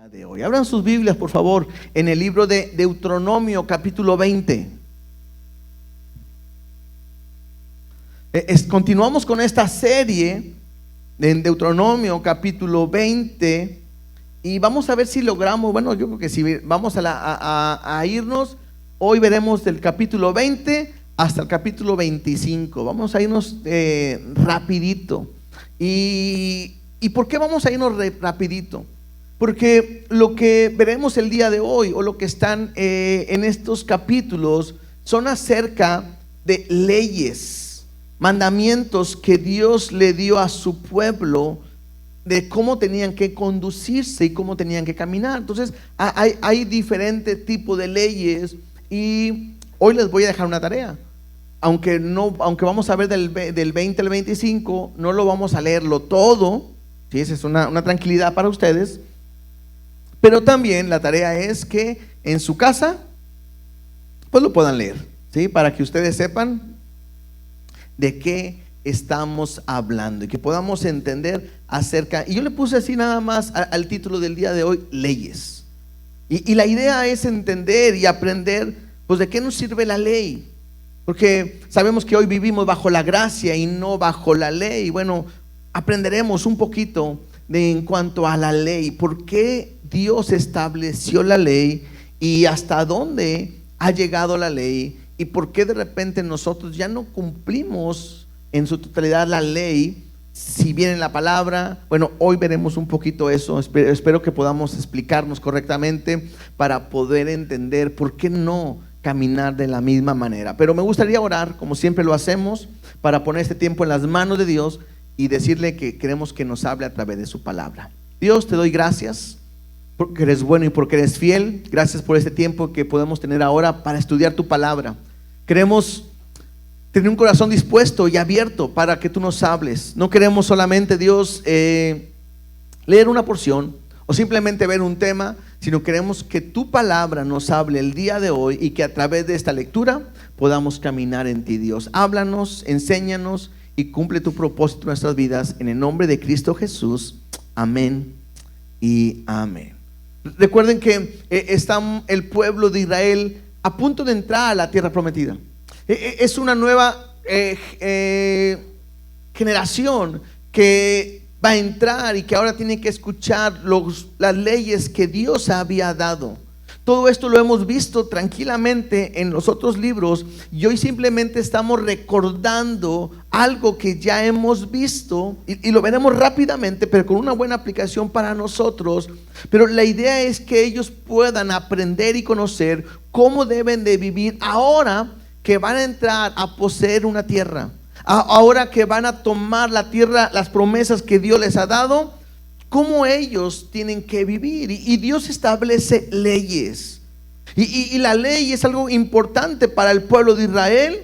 De hoy. Abran sus Biblias, por favor, en el libro de Deuteronomio, capítulo 20. Continuamos con esta serie en Deuteronomio, capítulo 20, y vamos a ver si logramos, bueno, yo creo que si vamos a irnos, hoy veremos del capítulo 20 hasta el capítulo 25. Vamos a irnos rapidito. ¿Y por qué vamos a irnos rapidito? Porque lo que veremos el día de hoy, o lo que están en estos capítulos, son acerca de leyes, mandamientos que Dios le dio a su pueblo, de cómo tenían que conducirse y cómo tenían que caminar. Entonces hay diferentes tipos de leyes, y hoy les voy a dejar una tarea. Aunque vamos a ver del 20 al 25, no lo vamos a leerlo todo, ¿sí? Esa es una tranquilidad para ustedes. Pero también la tarea es que en su casa pues lo puedan leer, ¿sí? Para que ustedes sepan de qué estamos hablando y que podamos entender acerca. Y yo le puse así nada más al título del día de hoy: leyes. Y la idea es entender y aprender pues de qué nos sirve la ley, porque sabemos que hoy vivimos bajo la gracia y no bajo la ley. Bueno, aprenderemos un poquito en cuanto a la ley, por qué Dios estableció la ley y hasta dónde ha llegado la ley, y por qué de repente nosotros ya no cumplimos en su totalidad la ley, si bien en la palabra. Bueno, hoy veremos un poquito eso. Espero que podamos explicarnos correctamente para poder entender por qué no caminar de la misma manera. Pero me gustaría orar, como siempre lo hacemos, para poner este tiempo en las manos de Dios y decirle que queremos que nos hable a través de su palabra. Dios, te doy gracias porque eres bueno y porque eres fiel. Gracias por este tiempo que podemos tener ahora para estudiar tu palabra. Queremos tener un corazón dispuesto y abierto para que tú nos hables. No queremos solamente, Dios, leer una porción o simplemente ver un tema, sino queremos que tu palabra nos hable el día de hoy y que a través de esta lectura podamos caminar en ti. Dios, háblanos, enséñanos y cumple tu propósito en nuestras vidas, en el nombre de Cristo Jesús. Amén y amén. Recuerden que está el pueblo de Israel a punto de entrar a la tierra prometida. Es una nueva generación que va a entrar y que ahora tiene que escuchar las leyes que Dios había dado. Todo esto lo hemos visto tranquilamente en los otros libros, y hoy simplemente estamos recordando algo que ya hemos visto, y lo veremos rápidamente, pero con una buena aplicación para nosotros. Pero la idea es que ellos puedan aprender y conocer cómo deben de vivir ahora que van a entrar a poseer una tierra, ahora que van a tomar la tierra, las promesas que Dios les ha dado, cómo ellos tienen que vivir. Y Dios establece leyes, y la ley es algo importante para el pueblo de Israel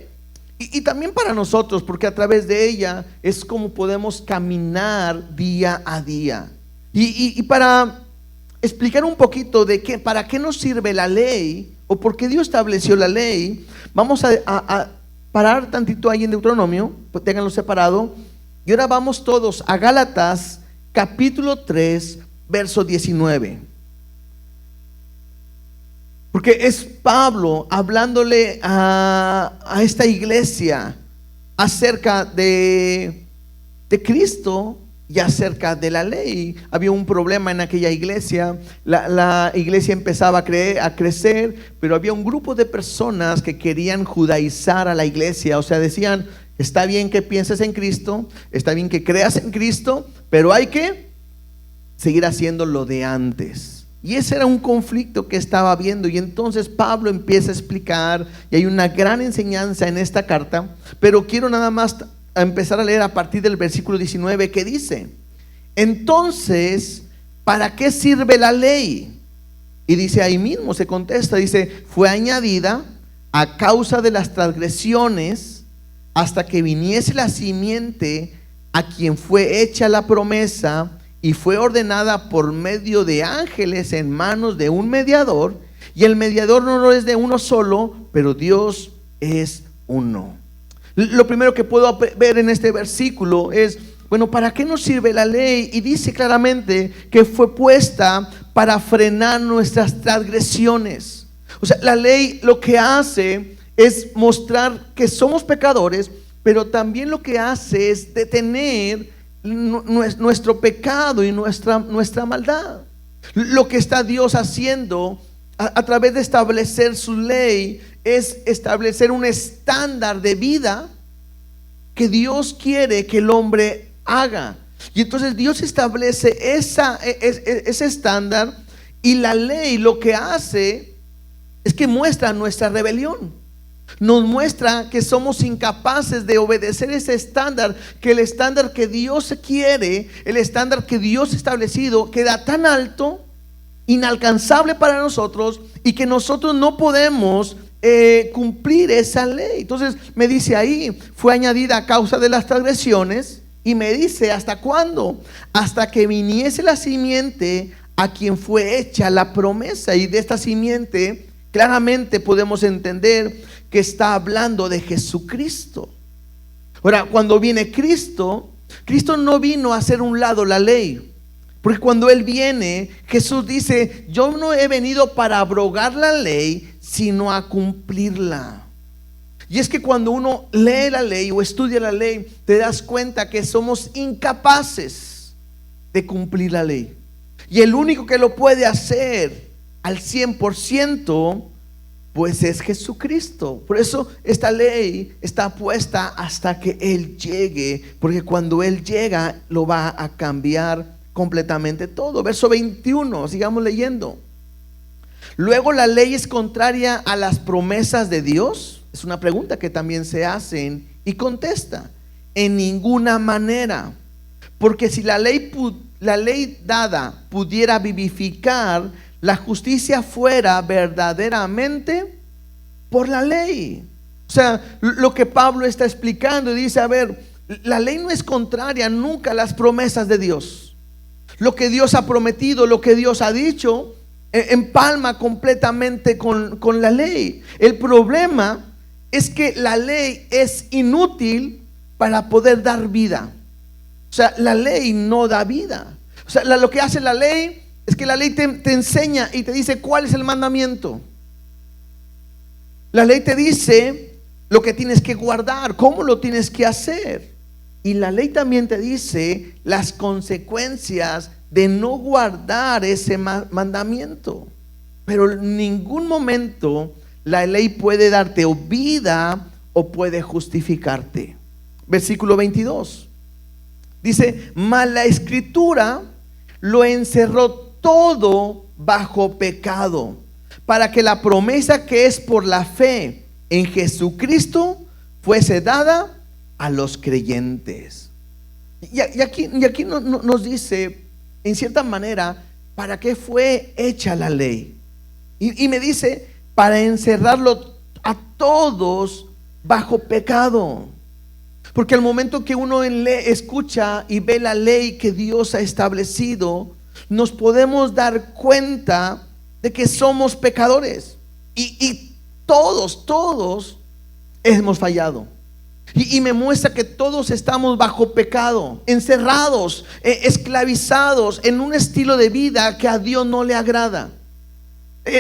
y también para nosotros, porque a través de ella es como podemos caminar día a día. Y para explicar un poquito de para qué nos sirve la ley o por qué Dios estableció la ley, vamos a parar tantito ahí en Deuteronomio, pues ténganlo separado, y ahora vamos todos a Gálatas capítulo 3, verso 19. Porque es Pablo hablándole a esta iglesia acerca de Cristo y acerca de la ley. Había un problema en aquella iglesia. La iglesia empezaba a crecer, pero había un grupo de personas que querían judaizar a la iglesia. O sea, decían: está bien que pienses en Cristo, está bien que creas en Cristo, pero hay que seguir haciendo lo de antes. Y ese era un conflicto que estaba habiendo. Y entonces Pablo empieza a explicar, y hay una gran enseñanza en esta carta. Pero quiero nada más empezar a leer a partir del versículo 19, que dice: entonces, ¿para qué sirve la ley? Y dice, ahí mismo se contesta, dice: fue añadida a causa de las transgresiones, hasta que viniese la simiente a quien fue hecha la promesa, y fue ordenada por medio de ángeles en manos de un mediador, y el mediador no es de uno solo, pero Dios es uno. Lo primero que puedo ver en este versículo es, bueno, ¿para qué nos sirve la ley? Y dice claramente que fue puesta para frenar nuestras transgresiones. O sea, la ley lo que hace es mostrar que somos pecadores, pero también lo que hace es detener nuestro pecado y nuestra maldad. Lo que está Dios haciendo a través de establecer su ley es establecer un estándar de vida que Dios quiere que el hombre haga. Y entonces Dios establece ese estándar, y la ley lo que hace es que muestra nuestra rebelión. Nos muestra que somos incapaces de obedecer ese estándar, que el estándar que Dios quiere, el estándar que Dios ha establecido, queda tan alto, inalcanzable para nosotros, y que nosotros no podemos cumplir esa ley. Entonces me dice ahí, fue añadida a causa de las transgresiones, y me dice, ¿hasta cuándo? Hasta que viniese la simiente a quien fue hecha la promesa. Y de esta simiente claramente podemos entender que está hablando de Jesucristo. Ahora, cuando viene Cristo, Cristo no vino a hacer un lado la ley, porque cuando Él viene, Jesús dice, yo no he venido para abrogar la ley, sino a cumplirla. Y es que cuando uno lee la ley o estudia la ley, te das cuenta que somos incapaces de cumplir la ley. Y el único que lo puede hacer al 100%, pues es Jesucristo. Por eso esta ley está puesta hasta que Él llegue, porque cuando Él llega lo va a cambiar completamente todo. Verso 21, sigamos leyendo. Luego, la ley es contraria a las promesas de Dios. Es una pregunta que también se hacen, y contesta: en ninguna manera, porque si la ley dada pudiera vivificar, la justicia fuera verdaderamente por la ley. O sea, lo que Pablo está explicando, dice, a ver, la ley no es contraria nunca a las promesas de Dios. Lo que Dios ha prometido, lo que Dios ha dicho, empalma completamente con la ley. El problema es que la ley es inútil para poder dar vida. O sea, la ley no da vida. O sea, lo que hace la ley es que la ley te enseña y te dice cuál es el mandamiento. La ley te dice lo que tienes que guardar, cómo lo tienes que hacer. Y la ley también te dice las consecuencias de no guardar ese mandamiento. Pero en ningún momento la ley puede darte o vida o puede justificarte. Versículo 22 dice: mas la escritura lo encerró todo bajo pecado, para que la promesa que es por la fe en Jesucristo fuese dada a los creyentes. Y aquí nos dice, en cierta manera, para qué fue hecha la ley. Y me dice, para encerrarlo a todos bajo pecado. Porque al momento que uno escucha y ve la ley que Dios ha establecido, nos podemos dar cuenta de que somos pecadores. Y todos hemos fallado. Y me muestra que todos estamos bajo pecado, encerrados, esclavizados en un estilo de vida que a Dios no le agrada.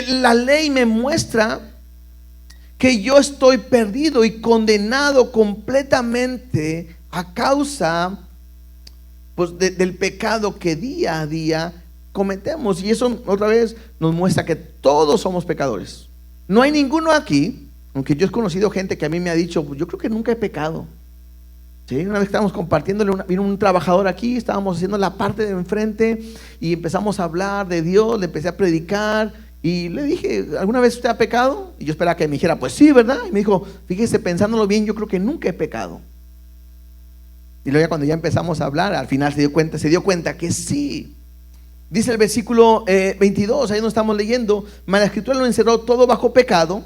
La ley me muestra que yo estoy perdido y condenado completamente a causa, pues, del pecado que día a día cometemos. Y eso otra vez nos muestra que todos somos pecadores. No hay ninguno aquí, aunque yo he conocido gente que a mí me ha dicho, yo creo que nunca he pecado. ¿Sí? Una vez estábamos compartiéndole, vino un trabajador aquí, estábamos haciendo la parte de enfrente y empezamos a hablar de Dios, le empecé a predicar. Y le dije, ¿alguna vez usted ha pecado? Y yo esperaba que me dijera, pues sí, ¿verdad? Y me dijo, fíjese, pensándolo bien, yo creo que nunca he pecado. Y luego cuando ya empezamos a hablar, al final se dio cuenta que sí. Dice el versículo 22, ahí nos estamos leyendo: mas la escritura lo encerró todo bajo pecado,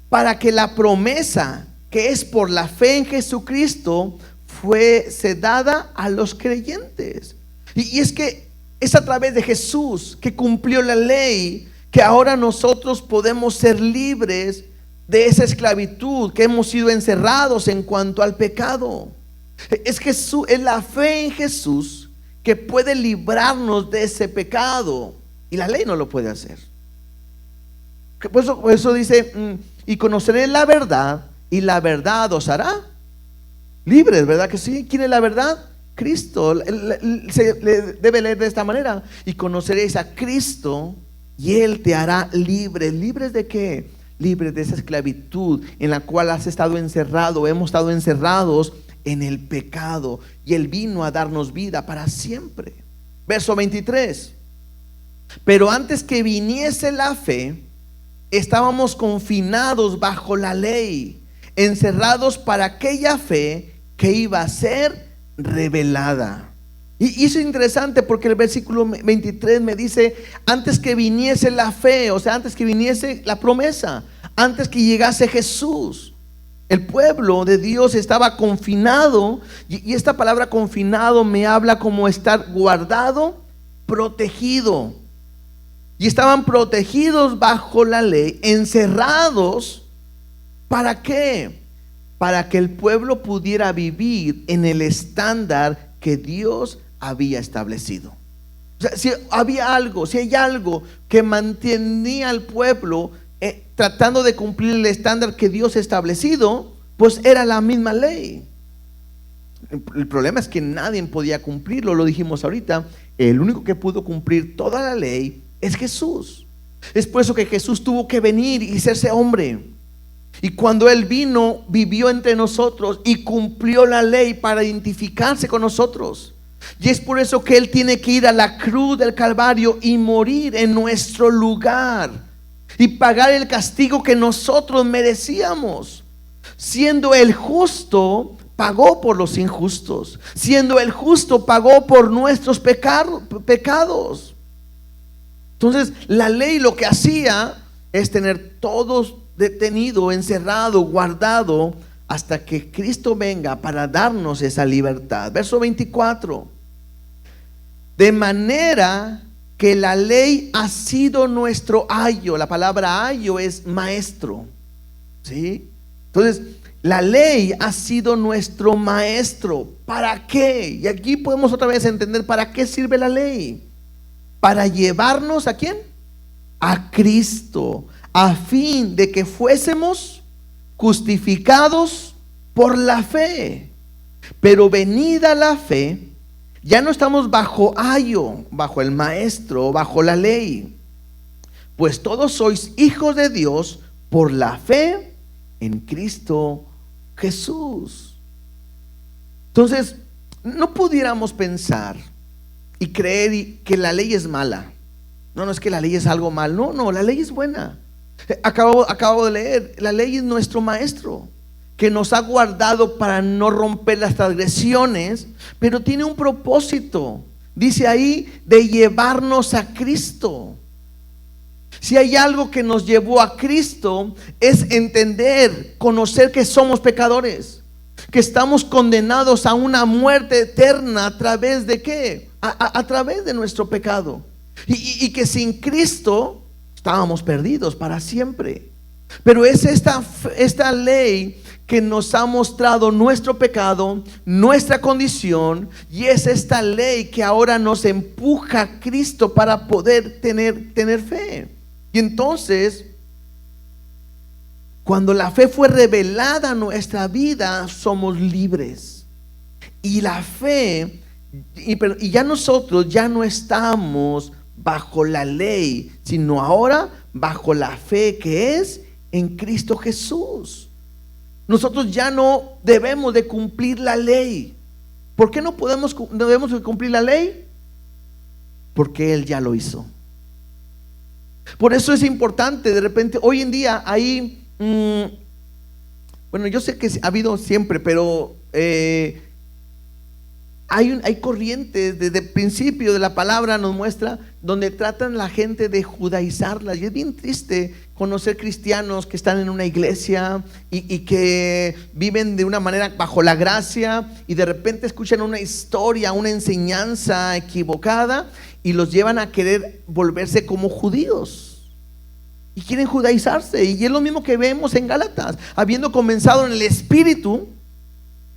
para que la promesa que es por la fe en Jesucristo fuese dada a los creyentes. Y es que es a través de Jesús, que cumplió la ley, que ahora nosotros podemos ser libres de esa esclavitud, que hemos sido encerrados en cuanto al pecado. Es Jesús, es la fe en Jesús que puede librarnos de ese pecado. y la ley no lo puede hacer. Por eso dice, y conoceré la verdad, y la verdad os hará libres, ¿verdad que sí? ¿Quién es la verdad? Cristo. Se debe leer de esta manera: y conoceréis a Cristo y Él te hará libre. ¿Libres de qué? Libres de esa esclavitud en la cual has estado encerrado. Hemos estado encerrados en el pecado, y Él vino a darnos vida para siempre. Verso 23: pero antes que viniese la fe, estábamos confinados bajo la ley, encerrados para aquella fe que iba a ser revelada. Y eso es interesante, porque el versículo 23 me dice: antes que viniese la fe, o sea, antes que viniese la promesa, antes que llegase Jesús, el pueblo de Dios estaba confinado. Y esta palabra confinado me habla como estar guardado, protegido. Y estaban protegidos bajo la ley, encerrados. ¿Para qué? Para que el pueblo pudiera vivir en el estándar que Dios había establecido. O sea, si hay algo que mantenía al pueblo tratando de cumplir el estándar que Dios ha establecido, pues era la misma ley. El problema es que nadie podía cumplirlo, lo dijimos ahorita. El único que pudo cumplir toda la ley es Jesús. Es por eso que Jesús tuvo que venir y hacerse hombre. Y cuando Él vino, vivió entre nosotros y cumplió la ley para identificarse con nosotros. Y es por eso que Él tiene que ir a la cruz del Calvario y morir en nuestro lugar y pagar el castigo que nosotros merecíamos. Siendo el justo, pagó por los injustos. Siendo el justo, pagó por nuestros pecados. Entonces, la ley lo que hacía es tener todos detenido, encerrado, guardado, hasta que Cristo venga para darnos esa libertad. Verso 24: de manera que la ley ha sido nuestro ayo. La palabra ayo es maestro, ¿sí? Entonces, la ley ha sido nuestro maestro. ¿Para qué? Y aquí podemos otra vez entender para qué sirve la ley. Para llevarnos ¿a quién? A Cristo, a fin de que fuésemos justificados por la fe. Pero venida la fe, ya no estamos bajo ayo, bajo el maestro, bajo la ley, pues todos sois hijos de Dios por la fe en Cristo Jesús. Entonces, no pudiéramos pensar y creer que la ley es mala. No es que la ley es algo malo. No, la ley es buena. Acabo de leer, la ley es nuestro maestro, que nos ha guardado para no romper las transgresiones, pero tiene un propósito. Dice ahí, de llevarnos a Cristo. Si hay algo que nos llevó a Cristo, es entender, conocer que somos pecadores, que estamos condenados a una muerte eterna. ¿A través de qué? A través de nuestro pecado. Y que sin Cristo estábamos perdidos para siempre. Pero es esta ley que nos ha mostrado nuestro pecado, nuestra condición, y es esta ley que ahora nos empuja a Cristo para poder tener fe. Y entonces, cuando la fe fue revelada en nuestra vida, somos libres. Y la fe, y ya nosotros ya no estamos bajo la ley, sino ahora bajo la fe que es en Cristo Jesús. Nosotros ya no debemos de cumplir la ley. ¿Por qué no debemos de cumplir la ley? Porque Él ya lo hizo. Por eso es importante. De repente, hoy en día hay bueno, yo sé que ha habido siempre, pero hay corrientes desde el principio de la palabra, nos muestra, donde tratan la gente de judaizarla. Y es bien triste conocer cristianos que están en una iglesia y que viven de una manera bajo la gracia, y de repente escuchan una historia, una enseñanza equivocada, y los llevan a querer volverse como judíos. Y quieren judaizarse. Y es lo mismo que vemos en Gálatas. Habiendo comenzado en el espíritu,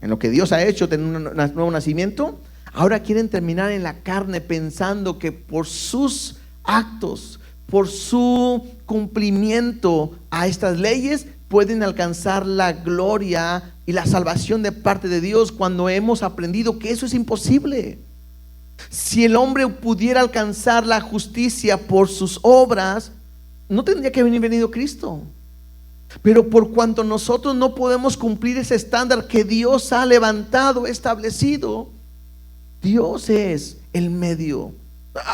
en lo que Dios ha hecho, tener un nuevo nacimiento, ahora quieren terminar en la carne, pensando que por sus actos, por su cumplimiento a estas leyes, pueden alcanzar la gloria y la salvación de parte de Dios, cuando hemos aprendido que eso es imposible. Si el hombre pudiera alcanzar la justicia por sus obras, no tendría que haber venido Cristo. Pero por cuanto nosotros no podemos cumplir ese estándar que Dios ha levantado, establecido, Dios es el medio.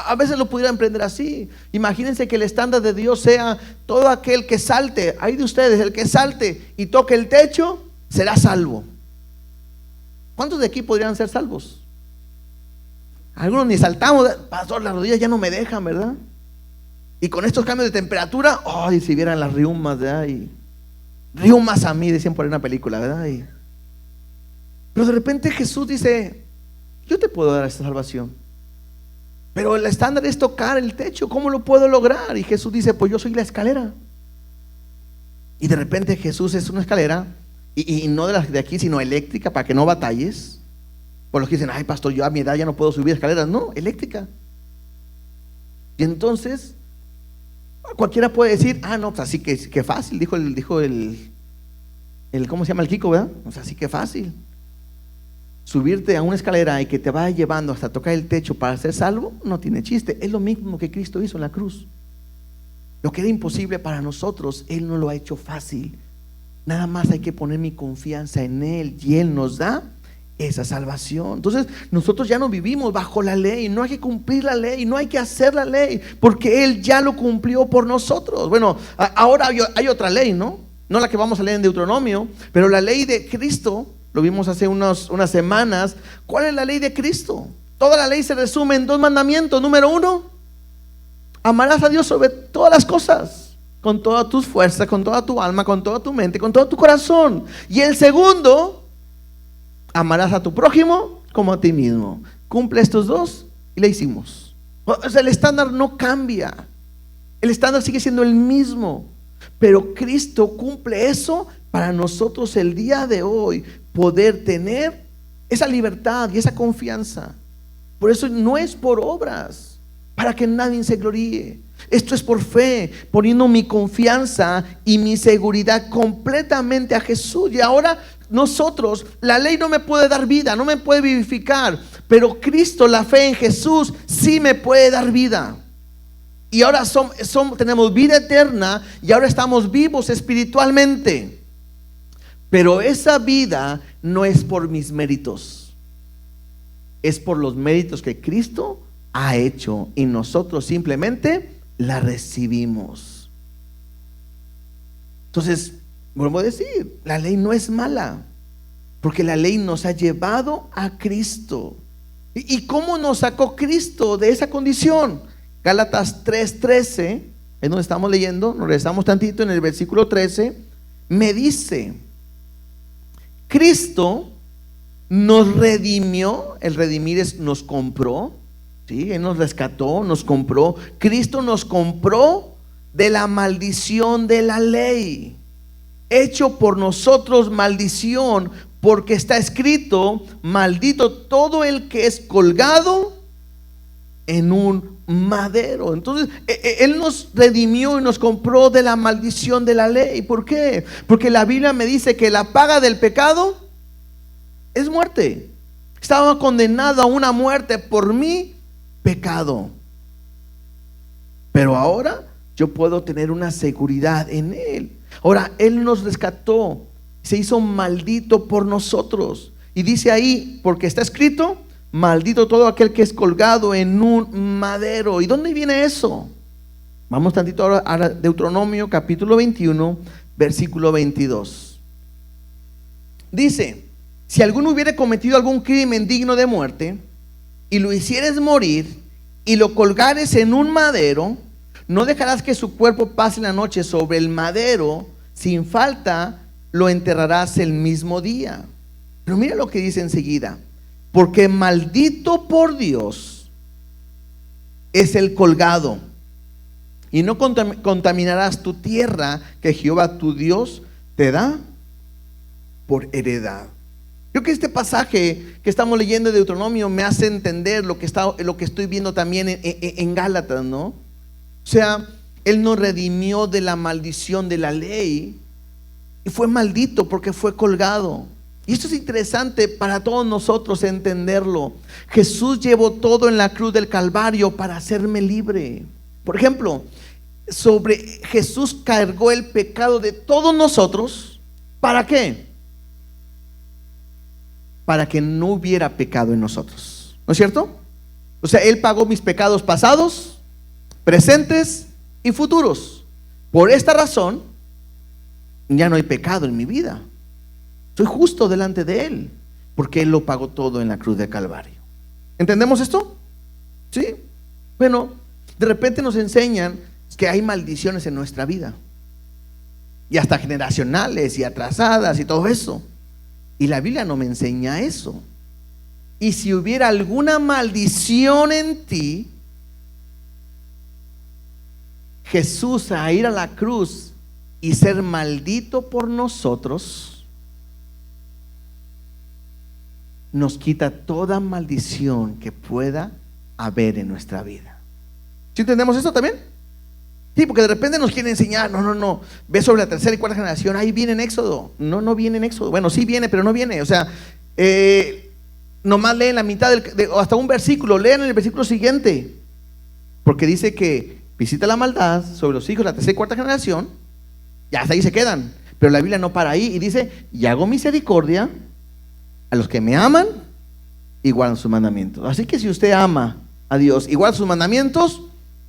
A veces lo pudiera emprender así. Imagínense que el estándar de Dios sea: todo aquel que salte, ahí de ustedes, el que salte y toque el techo, será salvo. ¿Cuántos de aquí podrían ser salvos? Algunos ni saltamos. Pastor, las rodillas ya no me dejan, ¿verdad? Y con estos cambios de temperatura, ay, si vieran las riumas, ¿verdad? Y riumas a mí, decían por ahí una película, ¿verdad? Pero de repente Jesús dice: yo te puedo dar esta salvación, pero el estándar es tocar el techo. ¿Cómo lo puedo lograr? Y Jesús dice: pues yo soy la escalera. Y de repente Jesús es una escalera, y no de las de aquí, sino eléctrica, para que no batalles. Por los que dicen: ay, pastor, yo a mi edad ya no puedo subir escaleras. No, eléctrica. Y entonces cualquiera puede decir: ah, no, pues así que fácil, dijo el ¿cómo se llama? El Kiko, ¿verdad? O sea, así que fácil. Subirte a una escalera y que te vaya llevando hasta tocar el techo para ser salvo, no tiene chiste. Es lo mismo que Cristo hizo en la cruz. Lo que era imposible para nosotros, Él no lo ha hecho fácil. Nada más hay que poner mi confianza en Él, y Él nos da esa salvación. Entonces nosotros ya no vivimos bajo la ley. No hay que cumplir la ley, no hay que hacer la ley, porque Él ya lo cumplió por nosotros. Bueno, ahora hay otra ley, ¿no? No la que vamos a leer en Deuteronomio, pero la ley de Cristo. Lo vimos hace unas semanas. ¿Cuál es la ley de Cristo? Toda la ley se resume en 2 mandamientos. Número 1, amarás a Dios sobre todas las cosas, con todas tus fuerzas, con toda tu alma, con toda tu mente, con todo tu corazón. Y el segundo, amarás a tu prójimo como a ti mismo. Cumple estos 2 y le hicimos. O sea, el estándar no cambia. El estándar sigue siendo el mismo. Pero Cristo cumple eso para nosotros el día de hoy, poder tener esa libertad y esa confianza. Por eso no es por obras, para que nadie se gloríe. Esto es por fe, poniendo mi confianza y mi seguridad completamente a Jesús. Y ahora nosotros, la ley no me puede dar vida, no me puede vivificar, pero Cristo, la fe en Jesús, sí me puede dar vida. Y ahora tenemos vida eterna, y ahora estamos vivos espiritualmente. Pero esa vida no es por mis méritos, es por los méritos que Cristo ha hecho, y nosotros simplemente la recibimos. Entonces, vuelvo a decir, la ley no es mala, porque la ley nos ha llevado a Cristo. ¿Y cómo nos sacó Cristo de esa condición? Gálatas 3:13, es donde estamos leyendo. Nos regresamos tantito en el versículo 13. Me dice: Cristo nos redimió. El redimir es nos compró, ¿sí? Él nos rescató, nos compró. Cristo nos compró de la maldición de la ley, hecho por nosotros maldición, porque está escrito: maldito todo el que es colgado en un madero. Entonces Él nos redimió y nos compró de la maldición de la ley. ¿Por qué? Porque la Biblia me dice que la paga del pecado es muerte. Estaba condenado a una muerte por mi pecado, pero ahora yo puedo tener una seguridad en Él. Ahora Él nos rescató, se hizo maldito por nosotros, y dice ahí, porque está escrito: maldito todo aquel que es colgado en un madero. ¿Y dónde viene eso? Vamos tantito ahora a Deuteronomio capítulo 21, versículo 22. Dice: si alguno hubiere cometido algún crimen digno de muerte, y lo hicieres morir, y lo colgares en un madero, no dejarás que su cuerpo pase la noche sobre el madero, sin falta lo enterrarás el mismo día. Pero mira lo que dice enseguida: porque maldito por Dios es el colgado, y no contaminarás tu tierra que Jehová tu Dios te da por heredad. Creo que este pasaje que estamos leyendo de Deuteronomio me hace entender lo que estoy viendo también en Gálatas, ¿no? O sea, Él nos redimió de la maldición de la ley y fue maldito porque fue colgado. Y esto es interesante para todos nosotros entenderlo. Jesús llevó todo en la cruz del Calvario para hacerme libre. Por ejemplo, sobre Jesús cargó el pecado de todos nosotros. ¿Para qué? Para que no hubiera pecado en nosotros. ¿No es cierto? O sea, Él pagó mis pecados pasados, presentes y futuros. Por esta razón, ya no hay pecado en mi vida. Soy justo delante de Él, porque Él lo pagó todo en la cruz de Calvario. ¿Entendemos esto? ¿Sí? Bueno, de repente nos enseñan que hay maldiciones en nuestra vida, y hasta generacionales y atrasadas y todo eso. Y la Biblia no me enseña eso. Y si hubiera alguna maldición en ti, Jesús a ir a la cruz y ser maldito por nosotros, nos quita toda maldición que pueda haber en nuestra vida. ¿Sí entendemos esto también? Sí, porque de repente nos quieren enseñar, no, ve sobre la tercera y cuarta generación, ahí viene en Éxodo. No viene en Éxodo. Bueno, sí viene, pero no viene. O sea, nomás leen la mitad hasta un versículo, lean el versículo siguiente, porque dice que visita la maldad sobre los hijos de la tercera y cuarta generación, y hasta ahí se quedan. Pero la Biblia no para ahí y dice, y hago misericordia a los que me aman y guardan sus mandamientos. Así que si usted ama a Dios y guarda sus mandamientos,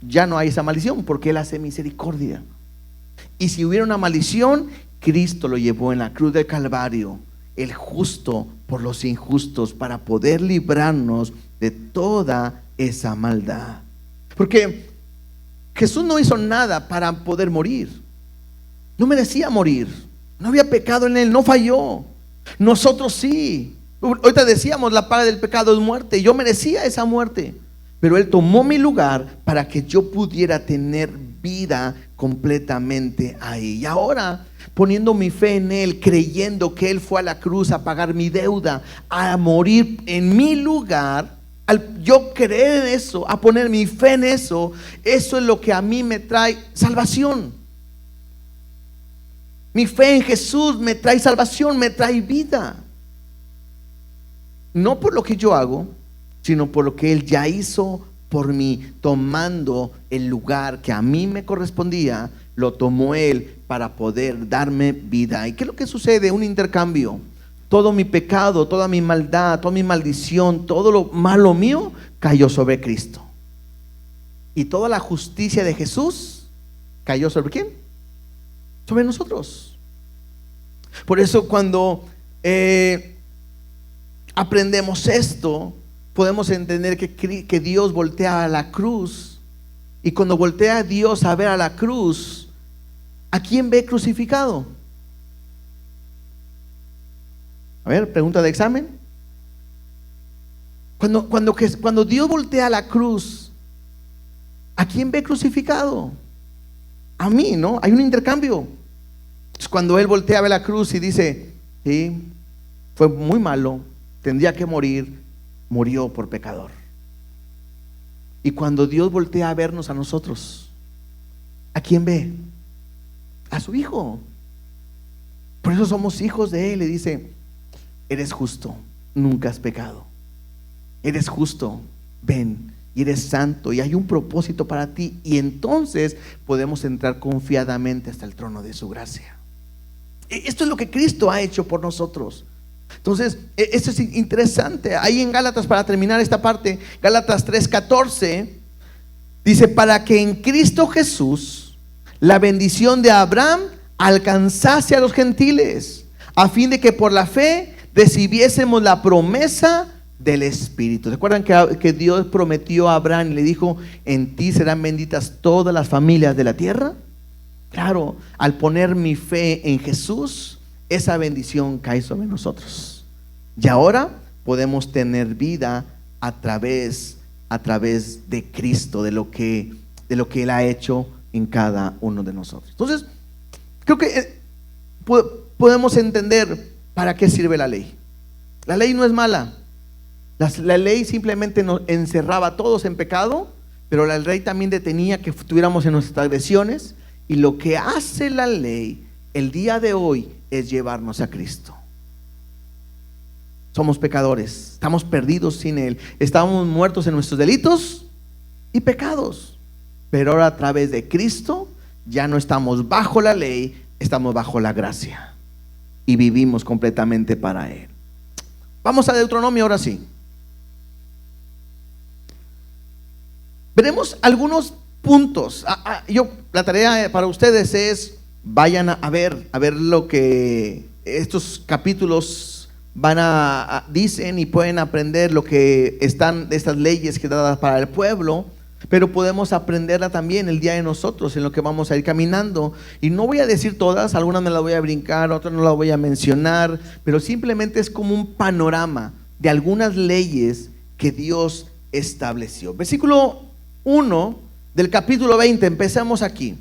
ya no hay esa maldición, porque Él hace misericordia. Y si hubiera una maldición, Cristo lo llevó en la cruz del Calvario, el justo por los injustos, para poder librarnos de toda esa maldad. Porque Jesús no hizo nada para poder morir. No merecía morir. No había pecado en Él, no falló. Nosotros sí. Ahorita decíamos, la paga del pecado es muerte. Yo merecía esa muerte, pero Él tomó mi lugar para que yo pudiera tener vida completamente ahí. Y ahora, poniendo mi fe en Él, creyendo que Él fue a la cruz a pagar mi deuda, a morir en mi lugar, al yo creer en eso, a poner mi fe en eso, eso es lo que a mí me trae salvación. Mi fe en Jesús me trae salvación, me trae vida. No por lo que yo hago, sino por lo que Él ya hizo por mí, tomando el lugar que a mí me correspondía, lo tomó Él para poder darme vida. ¿Y qué es lo que sucede? Un intercambio. Todo mi pecado, toda mi maldad, toda mi maldición, todo lo malo mío cayó sobre Cristo. Y toda la justicia de Jesús cayó sobre ¿quién? Sobre nosotros. Por eso cuando aprendemos esto, podemos entender que Dios voltea a la cruz. Y cuando voltea a Dios a ver a la cruz, ¿a quién ve crucificado? A ver, pregunta de examen. Cuando Dios voltea a la cruz, ¿a quién ve crucificado? A mí, ¿no? Hay un intercambio. Entonces, cuando Él voltea a ver la cruz y dice, sí, fue muy malo, tendría que morir, murió por pecador. Y cuando Dios voltea a vernos a nosotros, ¿a quién ve? A su Hijo. Por eso somos hijos de Él. Le dice, eres justo, nunca has pecado. Eres justo, ven, y eres santo, y hay un propósito para ti. Y entonces podemos entrar confiadamente hasta el trono de su gracia. Esto es lo que Cristo ha hecho por nosotros. Entonces, esto es interesante. Ahí en Gálatas, para terminar esta parte, Gálatas 3:14 dice, para que en Cristo Jesús la bendición de Abraham alcanzase a los gentiles, a fin de que por la fe recibiésemos la promesa del Espíritu. ¿Recuerdan que Dios prometió a Abraham y le dijo, en ti serán benditas todas las familias de la tierra? Claro, al poner mi fe en Jesús, esa bendición cae sobre nosotros. Y ahora podemos tener vida a través de Cristo, de lo que Él ha hecho en cada uno de nosotros. Entonces, creo que podemos entender para qué sirve la ley. La ley no es mala. La ley simplemente nos encerraba a todos en pecado, pero el rey también detenía que estuviéramos en nuestras transgresiones, y lo que hace la ley el día de hoy es llevarnos a Cristo. Somos pecadores, estamos perdidos sin Él, estamos muertos en nuestros delitos y pecados, pero ahora a través de Cristo ya no estamos bajo la ley, estamos bajo la gracia y vivimos completamente para Él. Vamos a Deuteronomio ahora sí. Veremos algunos puntos. La tarea para ustedes es, vayan a ver lo que estos capítulos dicen, y pueden aprender lo que están de estas leyes que dadas para el pueblo, pero podemos aprenderla también el día de nosotros, en lo que vamos a ir caminando. Y no voy a decir todas, algunas me las voy a brincar, otras no las voy a mencionar, pero simplemente es como un panorama de algunas leyes que Dios estableció. Versículo 1 del capítulo 20, empecemos aquí.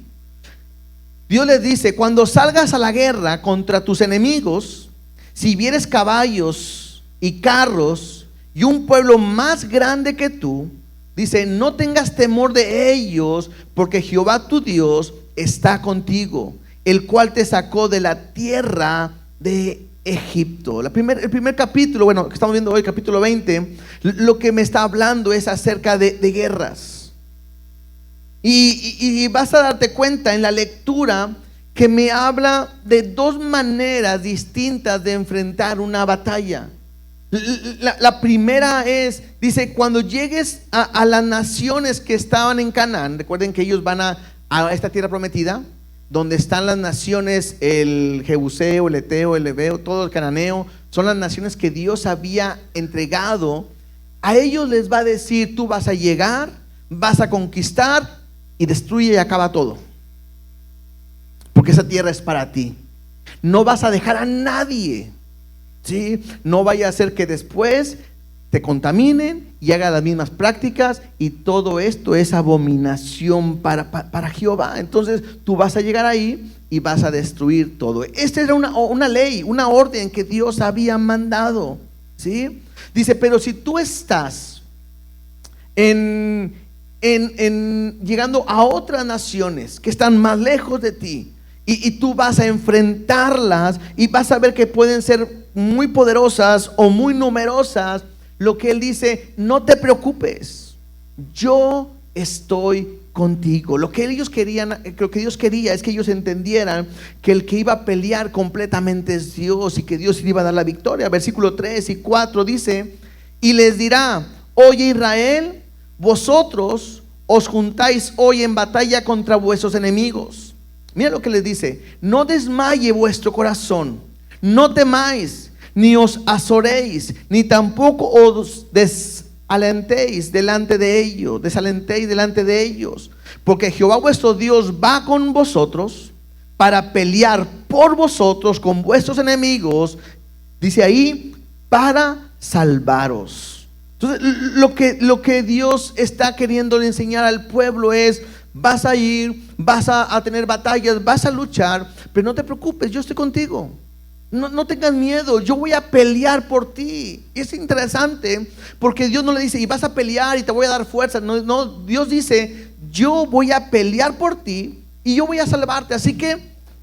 Dios les dice: cuando salgas a la guerra contra tus enemigos, si vieres caballos y carros y un pueblo más grande que tú, dice, no tengas temor de ellos, porque Jehová tu Dios está contigo, el cual te sacó de la tierra de Egipto. El primer capítulo, bueno, que estamos viendo hoy, capítulo 20, lo que me está hablando es acerca de guerras. Y vas a darte cuenta en la lectura que me habla de dos maneras distintas de enfrentar una batalla. La primera es, dice, cuando llegues a las naciones que estaban en Canaán, recuerden que ellos van a esta tierra prometida, donde están las naciones, el Jebuseo, el Eteo, el Ebeo, todo el Cananeo, son las naciones que Dios había entregado. A ellos les va a decir: tú vas a llegar, vas a conquistar y destruye y acaba todo, porque esa tierra es para ti. No vas a dejar a nadie, ¿sí? No vaya a ser que después te contaminen y hagan las mismas prácticas, y todo esto es abominación para Jehová. Entonces tú vas a llegar ahí y vas a destruir todo. Esta era una ley, una orden que Dios había mandado, ¿sí? Dice, pero si tú estás llegando a otras naciones que están más lejos de ti, y tú vas a enfrentarlas y vas a ver que pueden ser muy poderosas o muy numerosas, lo que Él dice: no te preocupes, yo estoy contigo. Lo que ellos querían, lo que Dios quería es que ellos entendieran que el que iba a pelear completamente es Dios, y que Dios le iba a dar la victoria. Versículo 3 y 4 dice: y les dirá: oye Israel, vosotros os juntáis hoy en batalla contra vuestros enemigos. Mira lo que les dice: no desmaye vuestro corazón, no temáis, ni os azoréis, ni tampoco os desalentéis delante de ellos, porque Jehová vuestro Dios va con vosotros para pelear por vosotros con vuestros enemigos, dice ahí, para salvaros. Entonces, lo que Dios está queriendo enseñar al pueblo es: vas a ir, vas a tener batallas, vas a luchar, pero no te preocupes, yo estoy contigo. No tengas miedo, yo voy a pelear por ti. Y es interesante porque Dios no le dice: y vas a pelear y te voy a dar fuerza. No, Dios dice: yo voy a pelear por ti y yo voy a salvarte. Así que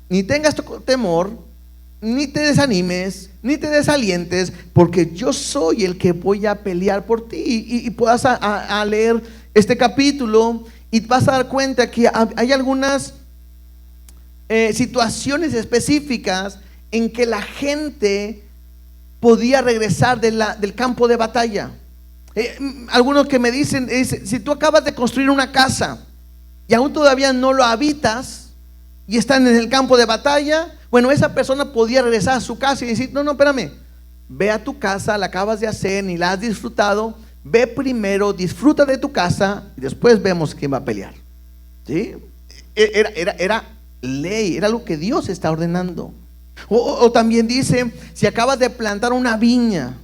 ni tengas temor, ni te desanimes, ni te desalientes, porque yo soy el que voy a pelear por ti. Y puedas a leer este capítulo y vas a dar cuenta que hay algunas situaciones específicas en que la gente podía regresar del campo de batalla. Algunos que me dicen, si tú acabas de construir una casa y aún todavía no lo habitas y están en el campo de batalla, bueno, esa persona podía regresar a su casa y decir: no, espérame, ve a tu casa, la acabas de hacer, ni la has disfrutado, ve primero, disfruta de tu casa y después vemos quién va a pelear, ¿sí? Era ley, era lo que Dios está ordenando. O también dice: si acabas de plantar una viña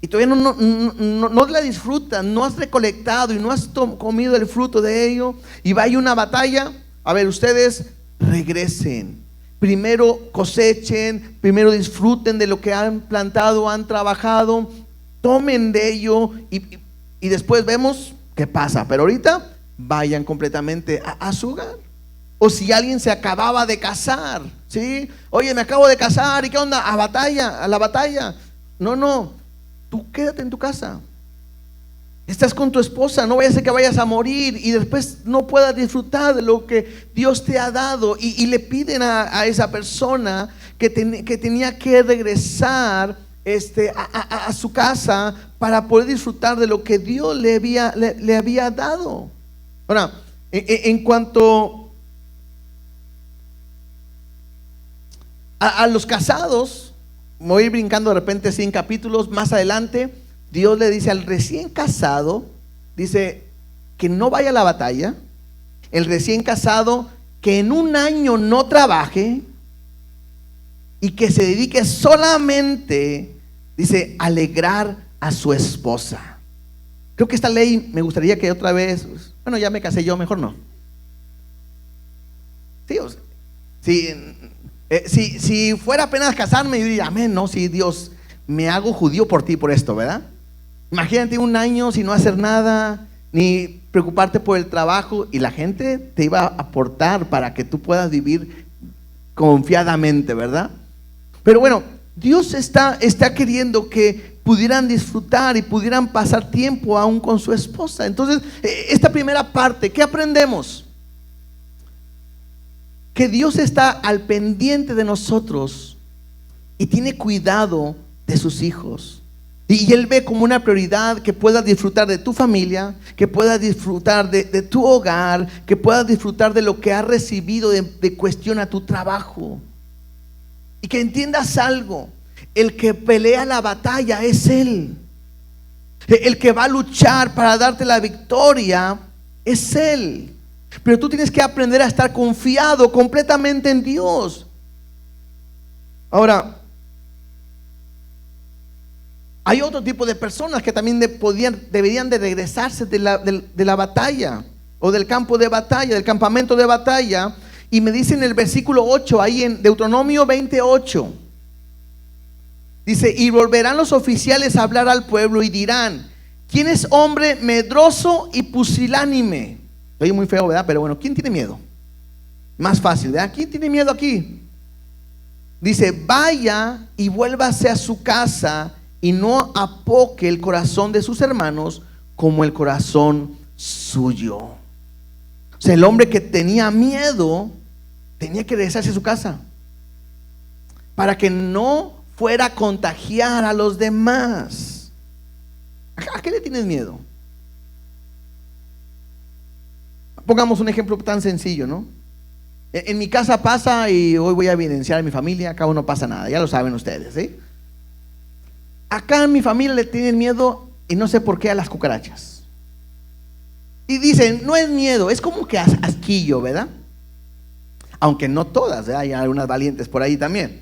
y todavía no la disfrutas, no has recolectado y no has comido el fruto de ello, y va a ir una batalla, a ver, ustedes regresen, primero cosechen, primero disfruten de lo que han plantado, han trabajado, tomen de ello y después vemos qué pasa. Pero ahorita vayan completamente a su hogar. O si alguien se acababa de casar, ¿sí? Oye, me acabo de casar, ¿y qué onda? A la batalla. No, tú quédate en tu casa. Estás con tu esposa, no vaya a ser que vayas a morir y después no puedas disfrutar de lo que Dios te ha dado. Y le piden a esa persona que tenía que regresar a su casa para poder disfrutar de lo que Dios le había dado. Ahora, en cuanto a los casados, me voy a ir brincando de repente 100 capítulos más adelante. Dios le dice al recién casado, dice que no vaya a la batalla. El recién casado que en un año no trabaje y que se dedique solamente, dice, a alegrar a su esposa. Creo que esta ley me gustaría que otra vez, bueno, ya me casé yo, mejor no. Si fuera apenas casarme, yo diría, amén, no, sí, Dios, me hago judío por ti, por esto, ¿verdad? Imagínate un año sin no hacer nada, ni preocuparte por el trabajo, y la gente te iba a aportar para que tú puedas vivir confiadamente, ¿verdad? Pero bueno, Dios está queriendo que pudieran disfrutar y pudieran pasar tiempo aún con su esposa. Entonces, esta primera parte, ¿qué aprendemos? Que Dios está al pendiente de nosotros y tiene cuidado de sus hijos. Y Él ve como una prioridad que puedas disfrutar de tu familia, que puedas disfrutar de tu hogar, que puedas disfrutar de lo que has recibido de cuestión a tu trabajo. Y que entiendas algo, el que pelea la batalla es Él. El que va a luchar para darte la victoria es Él. Pero tú tienes que aprender a estar confiado completamente en Dios. Ahora, hay otro tipo de personas que también deberían de regresarse de la batalla o del campo de batalla, del campamento de batalla. Y me dice en el versículo 8, ahí en Deuteronomio 28, dice: y volverán los oficiales a hablar al pueblo y dirán: ¿quién es hombre medroso y pusilánime? Oye, muy feo, ¿verdad? Pero bueno, ¿quién tiene miedo? Más fácil, ¿verdad? ¿Quién tiene miedo aquí? Dice: vaya y vuélvase a su casa y no apoque el corazón de sus hermanos como el corazón suyo. O sea, el hombre que tenía miedo tenía que regresarse a su casa para que no fuera a contagiar a los demás. ¿A qué le tienes miedo? Pongamos un ejemplo tan sencillo, ¿no? En mi casa pasa, y hoy voy a evidenciar a mi familia, acá no pasa nada, ya lo saben ustedes, ¿sí? Acá en mi familia le tienen miedo, y no sé por qué, a las cucarachas. Y dicen, no es miedo, es como que asquillo, ¿verdad? Aunque no todas, ¿verdad? Hay algunas valientes por ahí también.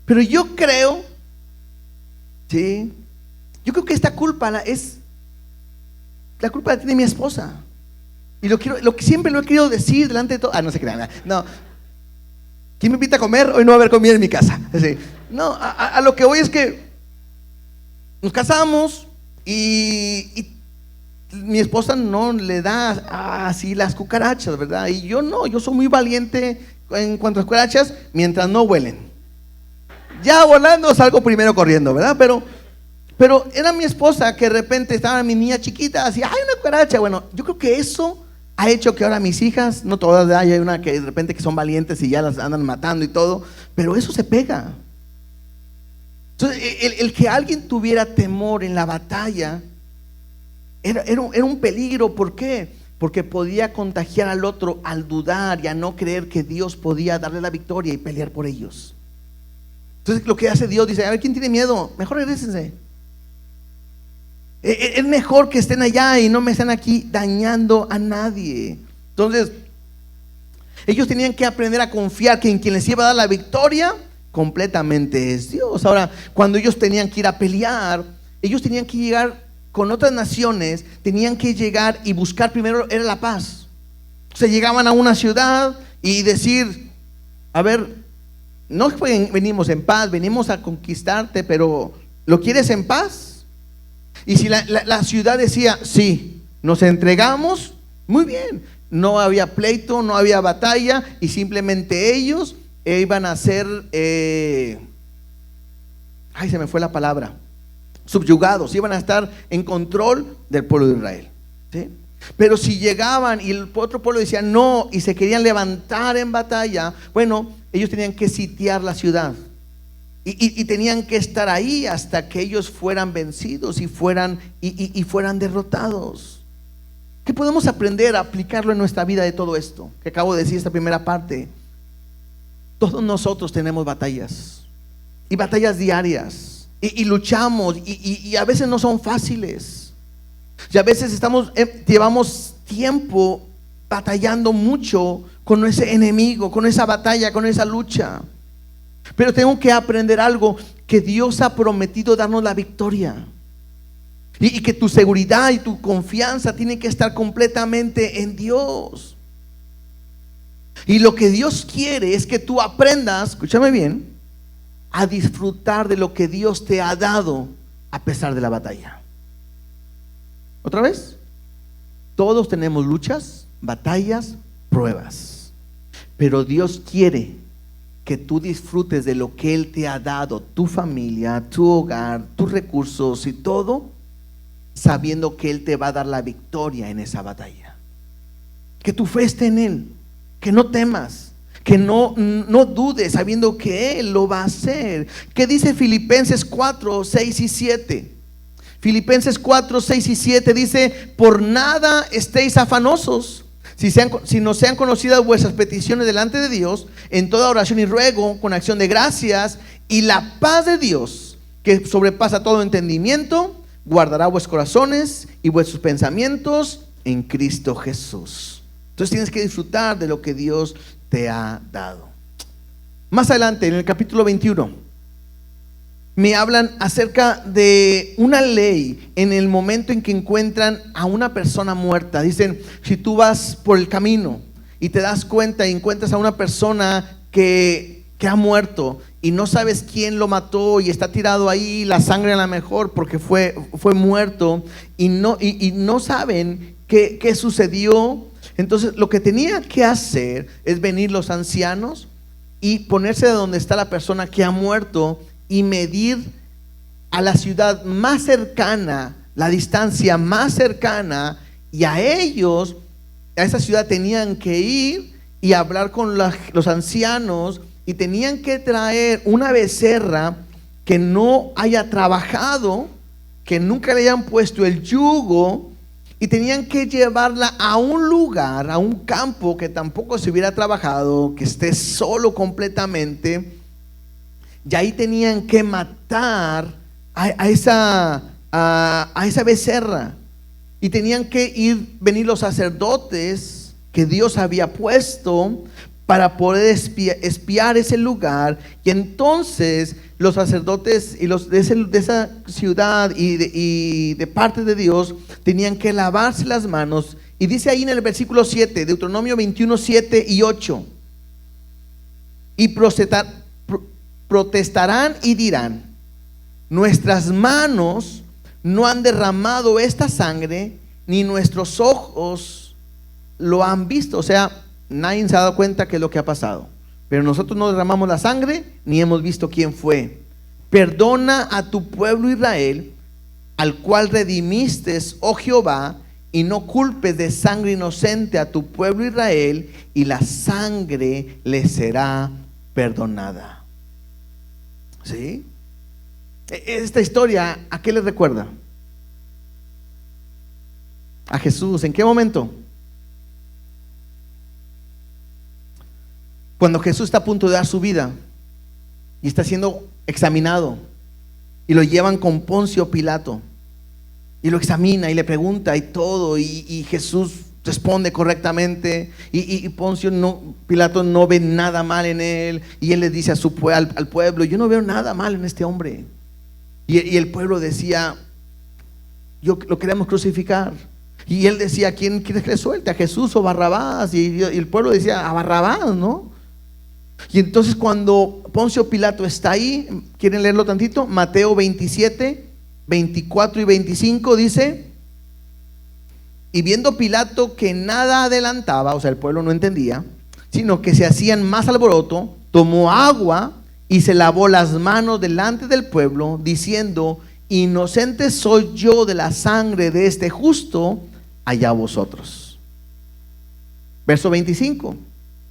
Pero yo creo, ¿sí? Yo creo que esta culpa la culpa la tiene mi esposa. Y lo que siempre lo he querido decir delante de todo. No se crean, no. ¿Quién me invita a comer? Hoy no va a haber comida en mi casa. Así. No, a lo que voy es que nos casamos y mi esposa no le da así las cucarachas, ¿verdad? Y yo no, yo soy muy valiente en cuanto a cucarachas mientras no huelen. Ya volando salgo primero corriendo, ¿verdad? Pero era mi esposa que de repente estaba mi niña chiquita, así, ¡ay, una cucaracha! Bueno, yo creo que eso ha hecho que ahora mis hijas, no todas, ¿verdad? Hay una que de repente que son valientes y ya las andan matando y todo, pero eso se pega. Entonces, el que alguien tuviera temor en la batalla era un peligro. ¿Por qué? Porque podía contagiar al otro al dudar y a no creer que Dios podía darle la victoria y pelear por ellos. Entonces lo que hace Dios, dice: a ver, ¿quién tiene miedo? Mejor regrésense. Es mejor que estén allá y no me estén aquí dañando a nadie. Entonces ellos tenían que aprender a confiar que en quien les iba a dar la victoria completamente es Dios. Ahora, cuando ellos tenían que ir a pelear, ellos tenían que llegar con otras naciones, tenían que llegar y buscar primero era la paz. O sea, llegaban a una ciudad y decir: a ver, no venimos en paz, venimos a conquistarte, pero ¿lo quieres en paz? Y si la ciudad decía: sí, nos entregamos, Muy bien, no había pleito, no había batalla y simplemente ellos iban a ser, se me fue la palabra, subyugados, iban a estar en control del pueblo de Israel, ¿sí? Pero si llegaban y el otro pueblo decía no y se querían levantar en batalla, bueno, ellos tenían que sitiar la ciudad y tenían que estar ahí hasta que ellos fueran vencidos y fueran derrotados. ¿Qué podemos aprender a aplicarlo en nuestra vida de todo esto que acabo de decir, esta primera parte? Todos nosotros tenemos batallas y batallas diarias y luchamos y a veces no son fáciles. Y a veces llevamos tiempo batallando mucho con ese enemigo, con esa batalla, con esa lucha. Pero tengo que aprender algo, que Dios ha prometido darnos la victoria. Y que tu seguridad y tu confianza tienen que estar completamente en Dios. Y lo que Dios quiere es que tú aprendas, escúchame bien, a disfrutar de lo que Dios te ha dado a pesar de la batalla. ¿Otra vez? Todos tenemos luchas, batallas, pruebas. Pero Dios quiere que tú disfrutes de lo que Él te ha dado, tu familia, tu hogar, tus recursos y todo, sabiendo que Él te va a dar la victoria en esa batalla. Que tu fe esté en Él, que no temas, que no dudes, sabiendo que Él lo va a hacer. ¿Qué dice Filipenses 4, 6 y 7? Filipenses 4, 6 y 7 dice: por nada estéis afanosos, si no sean conocidas vuestras peticiones delante de Dios, en toda oración y ruego, con acción de gracias, y la paz de Dios, que sobrepasa todo entendimiento, guardará vuestros corazones y vuestros pensamientos en Cristo Jesús. Entonces tienes que disfrutar de lo que Dios te ha dado. Más adelante, en el capítulo 21, me hablan acerca de una ley en el momento en que encuentran a una persona muerta. Dicen, si tú vas por el camino y te das cuenta y encuentras a una persona que ha muerto y no sabes quién lo mató y está tirado ahí, la sangre a lo mejor porque fue muerto, y no saben qué sucedió, entonces lo que tenía que hacer es venir los ancianos y ponerse de donde está la persona que ha muerto y medir a la ciudad más cercana, la distancia más cercana, y a ellos, a esa ciudad tenían que ir y hablar con los ancianos, y tenían que traer una becerra que no haya trabajado, que nunca le hayan puesto el yugo, y tenían que llevarla a un lugar, a un campo que tampoco se hubiera trabajado, que esté solo completamente. Y ahí tenían que matar a esa becerra. Y tenían que venir los sacerdotes que Dios había puesto para poder espiar ese lugar. Y entonces los sacerdotes y los de esa ciudad y de parte de Dios tenían que lavarse las manos. Y dice ahí en el versículo 7, Deuteronomio 21, 7 y 8: y protestarán y dirán: nuestras manos no han derramado esta sangre, ni nuestros ojos lo han visto. O sea, nadie se ha dado cuenta que es lo que ha pasado, pero nosotros no derramamos la sangre, ni hemos visto quién fue. Perdona a tu pueblo Israel, al cual redimiste, oh Jehová, y no culpes de sangre inocente a tu pueblo Israel, y la sangre le será perdonada. ¿Sí? Esta historia, ¿a qué les recuerda? A Jesús. ¿En qué momento? Cuando Jesús está a punto de dar su vida y está siendo examinado, y lo llevan con Poncio Pilato y lo examina y le pregunta y todo, y Jesús responde correctamente, y Pilato no ve nada mal en él, y él le dice al pueblo: yo no veo nada mal en este hombre. Y el pueblo decía: lo queremos crucificar. Y él decía: ¿quién quieres que le suelte? ¿A Jesús o Barrabás? Y el pueblo decía: a Barrabás, ¿no? Y entonces cuando Poncio Pilato está ahí, ¿quieren leerlo tantito? Mateo 27, 24 y 25 dice: Y viendo Pilato que nada adelantaba, o sea, el pueblo no entendía, sino que se hacían más alboroto, tomó agua y se lavó las manos delante del pueblo, diciendo: inocente soy yo de la sangre de este justo, allá vosotros. Verso 25.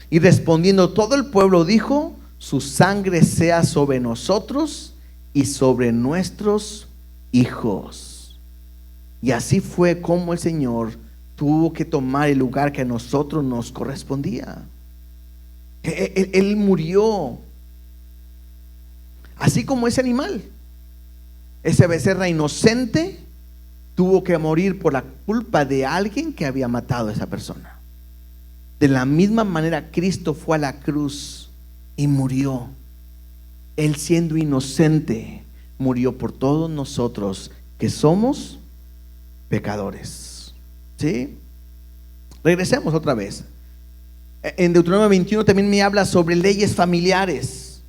Y respondiendo todo el pueblo dijo: su sangre sea sobre nosotros y sobre nuestros hijos. Y así fue como el Señor tuvo que tomar el lugar que a nosotros nos correspondía. Él murió así como ese animal. Ese becerra inocente tuvo que morir por la culpa de alguien que había matado a esa persona. De la misma manera, Cristo fue a la cruz y murió. Él, siendo inocente, murió por todos nosotros que somos pecadores. ¿Sí? Regresemos otra vez. En Deuteronomio 21 también me habla sobre leyes familiares.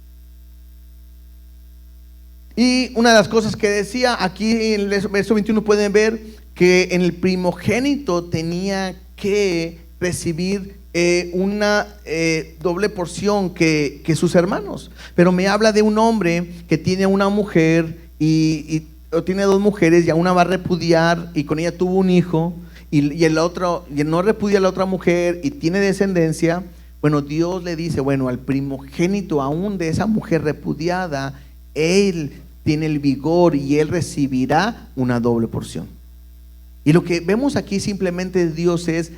Y una de las cosas que decía aquí en el verso 21, pueden ver que en el primogénito tenía que recibir una doble porción que sus hermanos. Pero me habla de un hombre que tiene una mujer o tiene dos mujeres, y a una va a repudiar y con ella tuvo un hijo, y el otro y no repudia a la otra mujer y tiene descendencia. Bueno, Dios le dice, bueno, al primogénito aún de esa mujer repudiada, él tiene el vigor y él recibirá una doble porción. Y lo que vemos aquí simplemente Dios es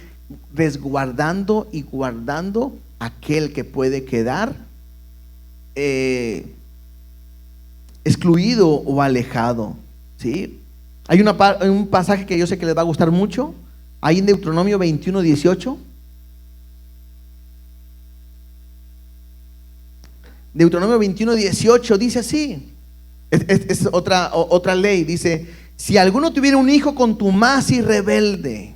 resguardando y guardando aquel que puede quedar excluido o alejado. ¿Sí? Hay un pasaje que yo sé que les va a gustar mucho, ahí en Deuteronomio 21:18. Deuteronomio 21:18 dice así. Es otra ley. Dice: si alguno tuviera un hijo contumaz y rebelde,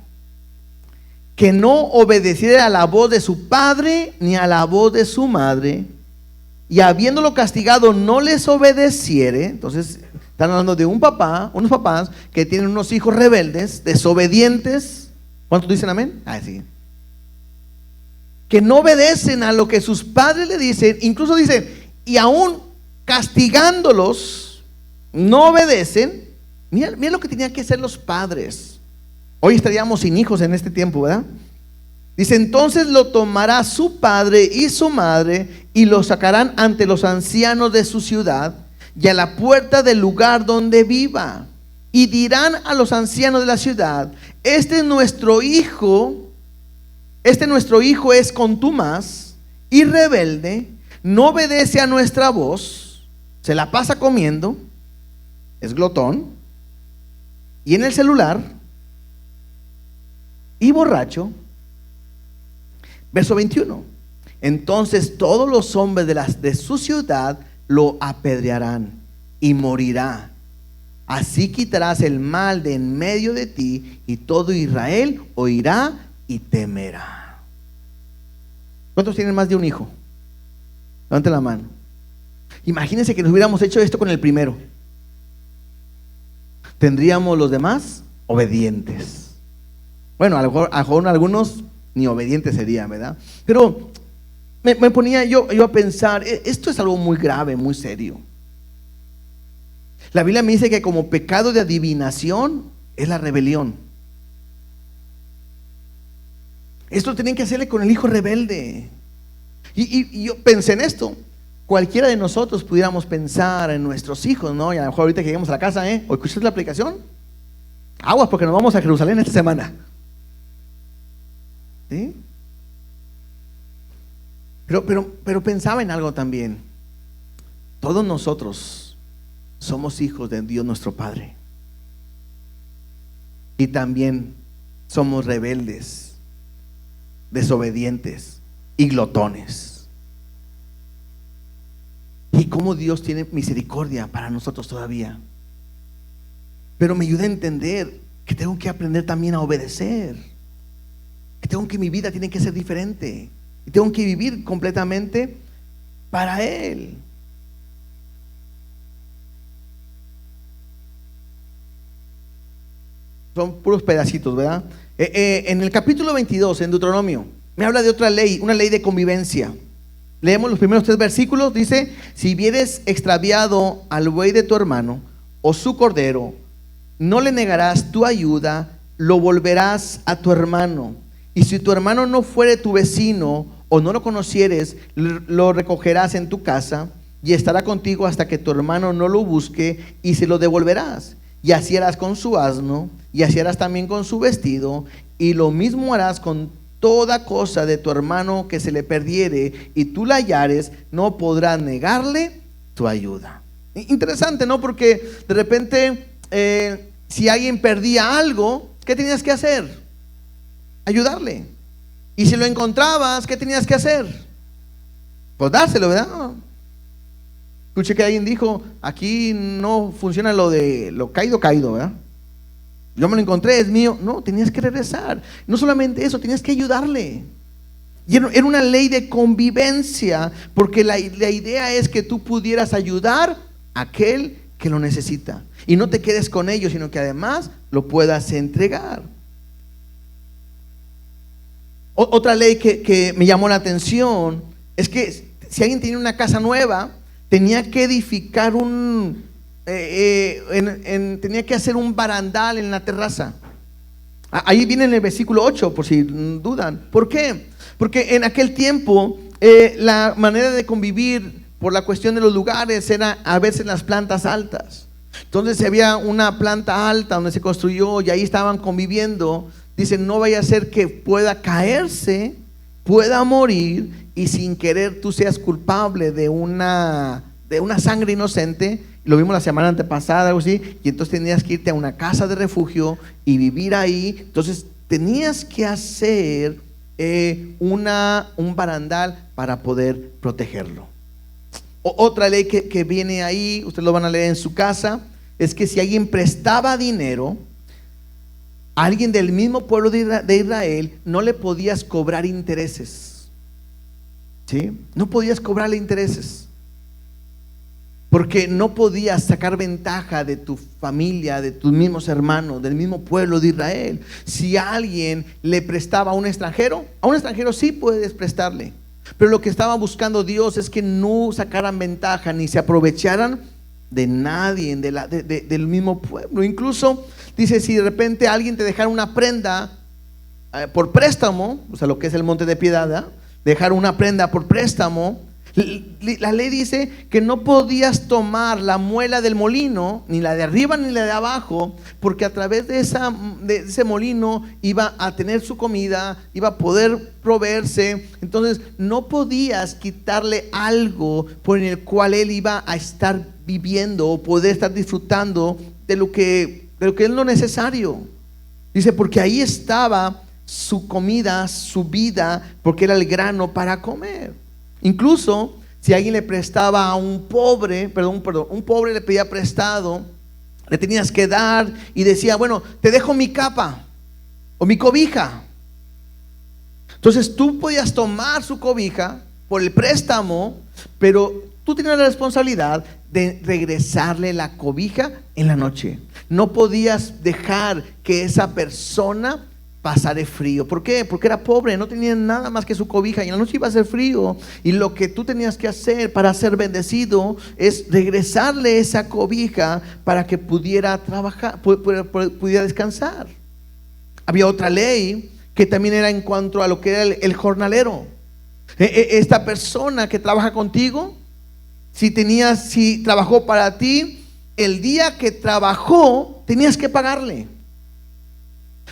que no obedeciera a la voz de su padre ni a la voz de su madre, y habiéndolo castigado no les obedeciere. Entonces están hablando de unos papás que tienen unos hijos rebeldes, desobedientes. ¿Cuántos dicen amén? Sí. Que no obedecen a lo que sus padres le dicen, incluso dicen, y aún castigándolos, no obedecen. Mira lo que tenían que hacer los padres. Hoy estaríamos sin hijos en este tiempo, ¿verdad? Dice: entonces lo tomará su padre y su madre y lo sacarán ante los ancianos de su ciudad y a la puerta del lugar donde viva, y dirán a los ancianos de la ciudad: este nuestro hijo es contumaz y rebelde, no obedece a nuestra voz, se la pasa comiendo, es glotón, y en el celular, y borracho. Verso 21. Entonces todos los hombres de su ciudad lo apedrearán y morirá. Así quitarás el mal de en medio de ti, y todo Israel oirá y temerá. ¿Cuántos tienen más de un hijo? Levanten la mano. Imagínense que nos hubiéramos hecho esto con el primero. Tendríamos los demás obedientes. Bueno, a lo mejor algunos ni obedientes serían, ¿verdad? Pero me ponía yo a pensar, esto es algo muy grave, muy serio. La Biblia me dice que como pecado de adivinación es la rebelión. Esto tenían que hacerle con el hijo rebelde. Y yo pensé en esto. Cualquiera de nosotros pudiéramos pensar en nuestros hijos, ¿no? Y a lo mejor ahorita que lleguemos a la casa, ¿o escuchaste la aplicación? Aguas, porque nos vamos a Jerusalén esta semana. ¿Sí? Pero pensaba en algo también. Todos nosotros somos hijos de Dios nuestro Padre. Y también somos rebeldes, desobedientes y glotones. Y cómo Dios tiene misericordia para nosotros todavía. Pero me ayuda a entender que tengo que aprender también a obedecer. Que mi vida tiene que ser diferente. Y tengo que vivir completamente para Él. Son puros pedacitos, ¿verdad? En el capítulo 22, en Deuteronomio, me habla de otra ley, una ley de convivencia. Leemos los primeros 3 versículos. Dice: si vieres extraviado al buey de tu hermano o su cordero, no le negarás tu ayuda, lo volverás a tu hermano. Y si tu hermano no fuere tu vecino o no lo conocieres, lo recogerás en tu casa y estará contigo hasta que tu hermano no lo busque, y se lo devolverás. Y así harás con su asno, y así harás también con su vestido, y lo mismo harás con toda cosa de tu hermano que se le perdiere, y tú la hallares, no podrás negarle tu ayuda. Interesante, ¿no? Porque de repente, si alguien perdía algo, ¿qué tenías que hacer? Ayudarle. Y si lo encontrabas, ¿qué tenías que hacer? Pues dárselo, ¿verdad? Escuché que alguien dijo: aquí no funciona lo de lo caído, ¿verdad? Yo me lo encontré, es mío. No, tenías que regresar. No solamente eso, tenías que ayudarle. Y era una ley de convivencia, porque la idea es que tú pudieras ayudar a aquel que lo necesita, y no te quedes con ello, sino que además lo puedas entregar. Otra ley que me llamó la atención es que si alguien tenía una casa nueva, tenía que edificar tenía que hacer un barandal en la terraza. Ahí viene en el versículo 8, por si dudan. ¿Por qué? Porque en aquel tiempo la manera de convivir por la cuestión de los lugares era a veces las plantas altas. Entonces, si había una planta alta donde se construyó y ahí estaban conviviendo, dicen: no vaya a ser que pueda caerse, pueda morir, y sin querer tú seas culpable de una sangre inocente. Lo vimos la semana antepasada, algo así. Y entonces tenías que irte a una casa de refugio y vivir ahí. Entonces tenías que hacer un barandal para poder protegerlo. Otra ley que viene ahí, ustedes lo van a leer en su casa, es que si alguien prestaba dinero a alguien del mismo pueblo de Israel, no le podías cobrar intereses. ¿Sí? No podías cobrarle intereses, porque no podías sacar ventaja de tu familia, de tus mismos hermanos, del mismo pueblo de Israel. Si alguien le prestaba a un extranjero sí puedes prestarle, pero lo que estaba buscando Dios es que no sacaran ventaja ni se aprovecharan de nadie, del mismo pueblo. Incluso dice: si de repente alguien te dejara una prenda por préstamo, o sea, lo que es el monte de piedad, ¿verdad? Dejar una prenda por préstamo, la ley dice que no podías tomar la muela del molino, ni la de arriba ni la de abajo, porque a través de ese molino iba a tener su comida, iba a poder proveerse. Entonces no podías quitarle algo por el cual él iba a estar viviendo o poder estar disfrutando de lo que es lo necesario. Dice: porque ahí estaba su comida, su vida, porque era el grano para comer. Incluso si alguien le prestaba a un pobre le pedía prestado, le tenías que dar, y decía: bueno, te dejo mi capa o mi cobija. Entonces tú podías tomar su cobija por el préstamo, pero tú tenías la responsabilidad de regresarle la cobija en la noche. No podías dejar que esa persona pasara frío. ¿Por qué? Porque era pobre, no tenía nada más que su cobija, y en la noche iba a hacer frío. Y lo que tú tenías que hacer para ser bendecido es regresarle esa cobija para que pudiera trabajar, pudiera descansar. Había otra ley que también era en cuanto a lo que era el jornalero. Esta persona que trabaja contigo, si trabajó para ti, el día que trabajó tenías que pagarle,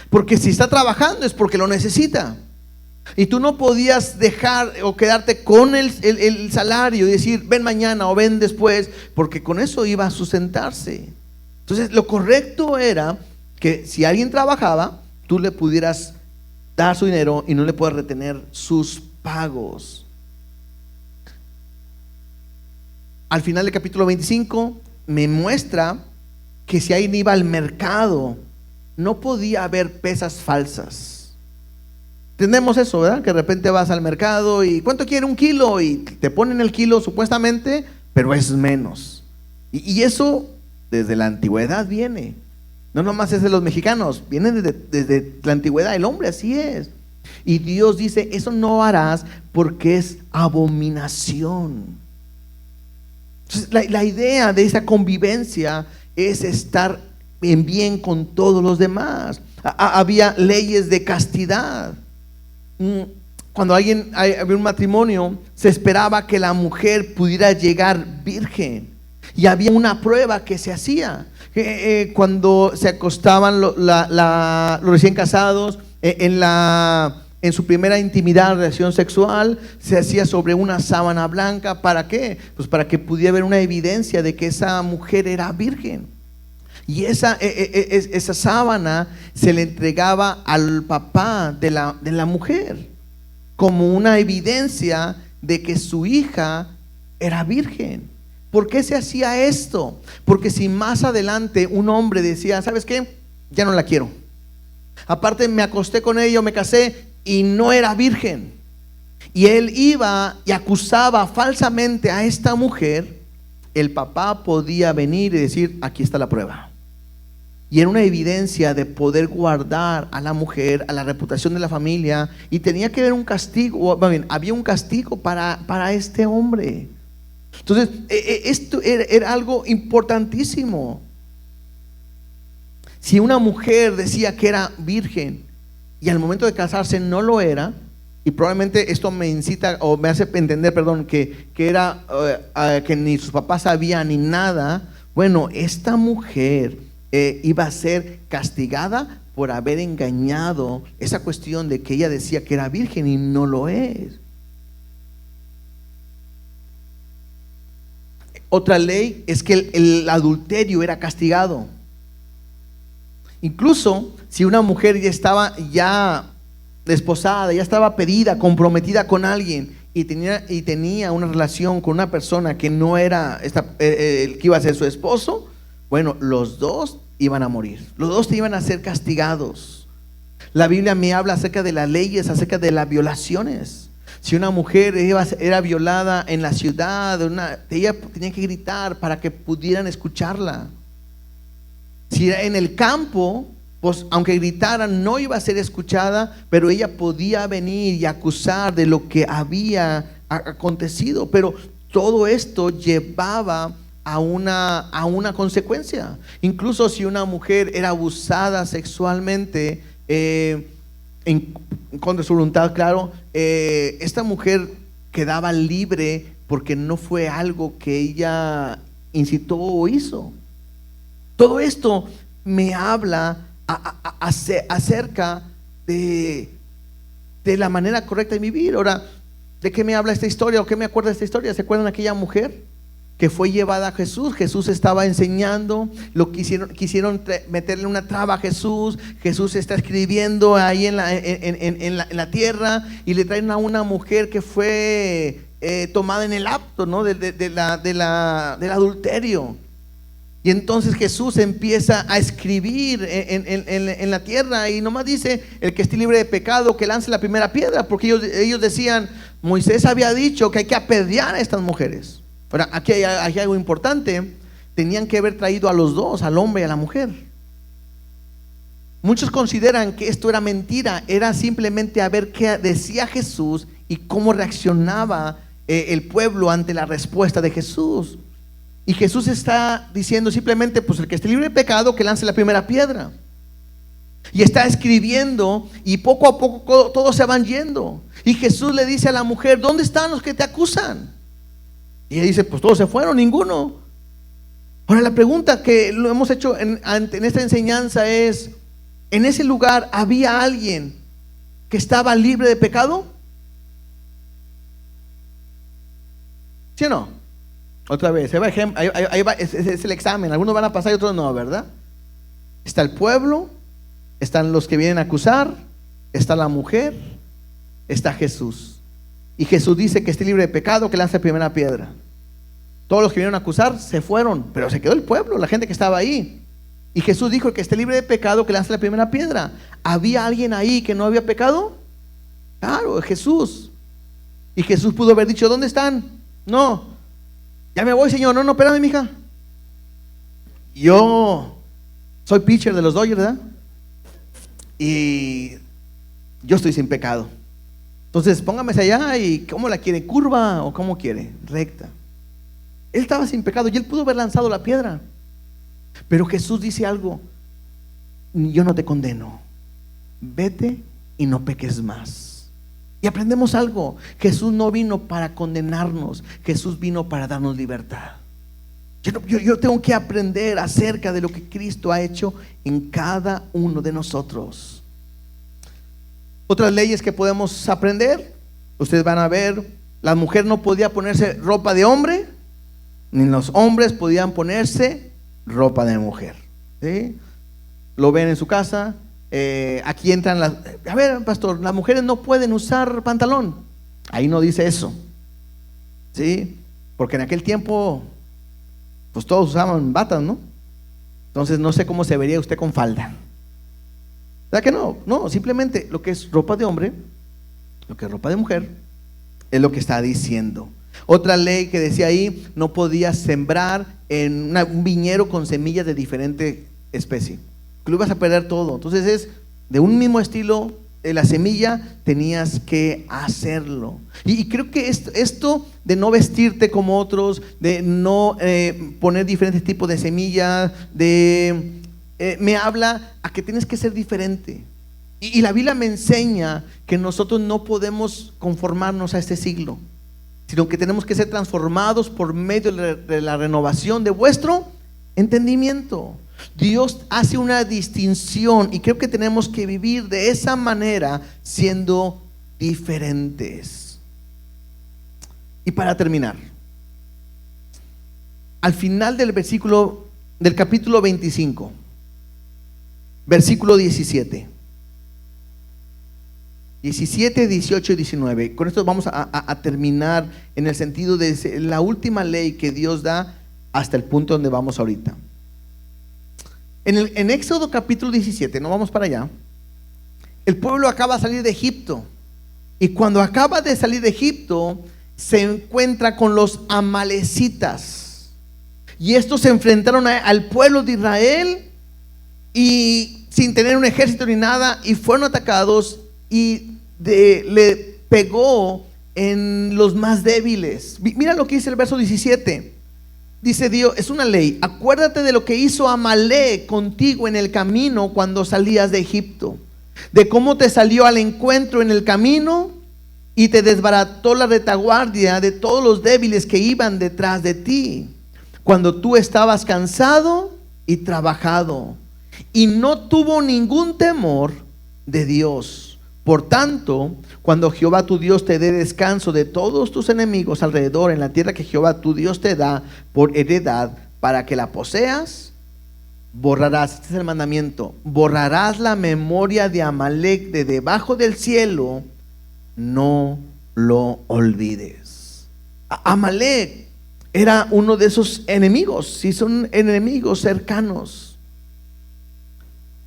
porque si está trabajando es porque lo necesita. Y tú no podías dejar o quedarte con el salario y decir: ven mañana o ven después, porque con eso iba a sustentarse. Entonces lo correcto era que si alguien trabajaba, tú le pudieras dar su dinero y no le puedas retener sus pagos. Al final del capítulo 25 me muestra que si alguien iba al mercado, no podía haber pesas falsas. Entendemos eso, ¿verdad? Que de repente vas al mercado y ¿cuánto quiere un kilo? Y te ponen el kilo supuestamente, pero es menos. Y eso desde la antigüedad viene. No nomás es de los mexicanos, viene desde la antigüedad, el hombre así es. Y Dios dice, eso no harás porque es abominación. Entonces, la idea de esa convivencia es estar en bien con todos los demás. Había leyes de castidad. Cuando había un matrimonio, se esperaba que la mujer pudiera llegar virgen. Y había una prueba que se hacía. Cuando se acostaban los recién casados en su primera intimidad, relación sexual, se hacía sobre una sábana blanca. ¿Para qué? Pues para que pudiera haber una evidencia de que esa mujer era virgen. Y esa sábana se le entregaba al papá de la mujer como una evidencia de que su hija era virgen. ¿Por qué se hacía esto? Porque si más adelante un hombre decía, ¿sabes qué? Ya no la quiero. Aparte me acosté con ella, me casé y no era virgen. Y él iba y acusaba falsamente a esta mujer. El papá podía venir y decir, aquí está la prueba. Y era una evidencia de poder guardar a la mujer, a la reputación de la familia. Y tenía que haber un castigo, había un castigo para este hombre. Entonces, esto era algo importantísimo. Si una mujer decía que era virgen y al momento de casarse no lo era, y probablemente esto me incita o me hace entender, que ni sus papás sabían ni nada, bueno, esta mujer iba a ser castigada por haber engañado esa cuestión de que ella decía que era virgen y no lo es. Otra ley es que el adulterio era castigado. Incluso si una mujer ya estaba desposada, ya estaba pedida, comprometida con alguien y tenía una relación con una persona que no era el que iba a ser su esposo, bueno, los dos iban a morir, los dos iban a ser castigados. La Biblia me habla acerca de las leyes, acerca de las violaciones. Si una mujer era violada en la ciudad, ella tenía que gritar para que pudieran escucharla. Si era en el campo, pues aunque gritaran no iba a ser escuchada, pero ella podía venir y acusar de lo que había acontecido. Pero todo esto llevaba a una consecuencia. Incluso si una mujer era abusada sexualmente, contra su voluntad, claro, esta mujer quedaba libre porque no fue algo que ella incitó o hizo. Todo esto me habla acerca de la manera correcta de vivir. Ahora, ¿de qué me habla esta historia o qué me acuerda de esta historia? ¿Se acuerdan de aquella mujer que fue llevada a Jesús? Jesús estaba enseñando, quisieron meterle una traba a Jesús. Jesús está escribiendo ahí en la tierra y le traen a una mujer que fue tomada en el acto, ¿no? del adulterio. Y entonces Jesús empieza a escribir en la tierra y nomás dice, el que esté libre de pecado que lance la primera piedra, porque ellos decían, Moisés había dicho que hay que apedrear a estas mujeres. Ahora, aquí hay algo importante. Tenían que haber traído a los dos, al hombre y a la mujer. Muchos consideran que esto era mentira, era simplemente a ver qué decía Jesús y cómo reaccionaba el pueblo ante la respuesta de Jesús. Y Jesús está diciendo simplemente, pues el que esté libre de pecado que lance la primera piedra. Y está escribiendo y poco a poco todos se van yendo. Y Jesús le dice a la mujer, ¿dónde están los que te acusan? Y ella dice, pues todos se fueron, ninguno. Ahora la pregunta que lo hemos hecho en esta enseñanza es, ¿en ese lugar había alguien que estaba libre de pecado? ¿Sí o no? Otra vez, ahí va, es el examen. Algunos van a pasar y otros no, ¿verdad? Está el pueblo, están los que vienen a acusar, está la mujer, está Jesús. Y Jesús dice que esté libre de pecado, que lance la primera piedra. Todos los que vinieron a acusar se fueron, pero se quedó el pueblo, la gente que estaba ahí. Y Jesús dijo que esté libre de pecado, que lance la primera piedra. ¿Había alguien ahí que no había pecado? Claro, Jesús. Y Jesús pudo haber dicho, ¿dónde están? No. Ya me voy, Señor. No, espérame, mija. Yo Soy pitcher de los Dodgers, ¿verdad? Y yo estoy sin pecado. Entonces póngame allá y ¿cómo la quiere? ¿Curva o cómo quiere? Recta. Él estaba sin pecado y él pudo haber lanzado la piedra. Pero Jesús dice algo: yo no te condeno, vete y no peques más. Y aprendemos algo: Jesús no vino para condenarnos, Jesús vino para darnos libertad. Yo tengo que aprender acerca de lo que Cristo ha hecho en cada uno de nosotros. Otras leyes que podemos aprender, ustedes van a ver, la mujer no podía ponerse ropa de hombre, ni los hombres podían ponerse ropa de mujer, ¿sí? Lo ven en su casa. Aquí entran a ver, pastor, las mujeres no pueden usar pantalón. Ahí no dice eso, ¿sí? Porque en aquel tiempo pues todos usaban batas, ¿no? Entonces no sé cómo se vería usted con falda. ¿Verdad que no? No, simplemente lo que es ropa de hombre, lo que es ropa de mujer, es lo que está diciendo. Otra ley que decía ahí: no podías sembrar en un viñedo con semillas de diferente especie, que lo ibas a perder todo. Entonces es de un mismo estilo, la semilla tenías que hacerlo. Y creo que esto de no vestirte como otros, de no poner diferentes tipos de semillas, me habla a que tienes que ser diferente. Y la Biblia me enseña que nosotros no podemos conformarnos a este siglo, sino que tenemos que ser transformados por medio de la renovación de vuestro entendimiento. Dios hace una distinción y creo que tenemos que vivir de esa manera, siendo diferentes. Y para terminar, al final del versículo del capítulo 25, versículo 17, 18 y 19, con esto vamos a terminar en el sentido de la última ley que Dios da hasta el punto donde vamos ahorita. En Éxodo capítulo 17, no vamos para allá, el pueblo acaba de salir de Egipto, y cuando acaba de salir de Egipto se encuentra con los amalecitas, y estos se enfrentaron al pueblo de Israel y sin tener un ejército ni nada, y fueron atacados y le pegó en los más débiles. Mira lo que dice el verso 17. Dice Dios, es una ley: acuérdate de lo que hizo Amalec contigo en el camino cuando salías de Egipto, de cómo te salió al encuentro en el camino y te desbarató la retaguardia de todos los débiles que iban detrás de ti, cuando tú estabas cansado y trabajado, y no tuvo ningún temor de Dios. Por tanto, cuando Jehová tu Dios te dé descanso de todos tus enemigos alrededor en la tierra que Jehová tu Dios te da por heredad para que la poseas, borrarás, este es el mandamiento, borrarás la memoria de Amalec de debajo del cielo, no lo olvides. Amalec era uno de esos enemigos, sí, son enemigos cercanos.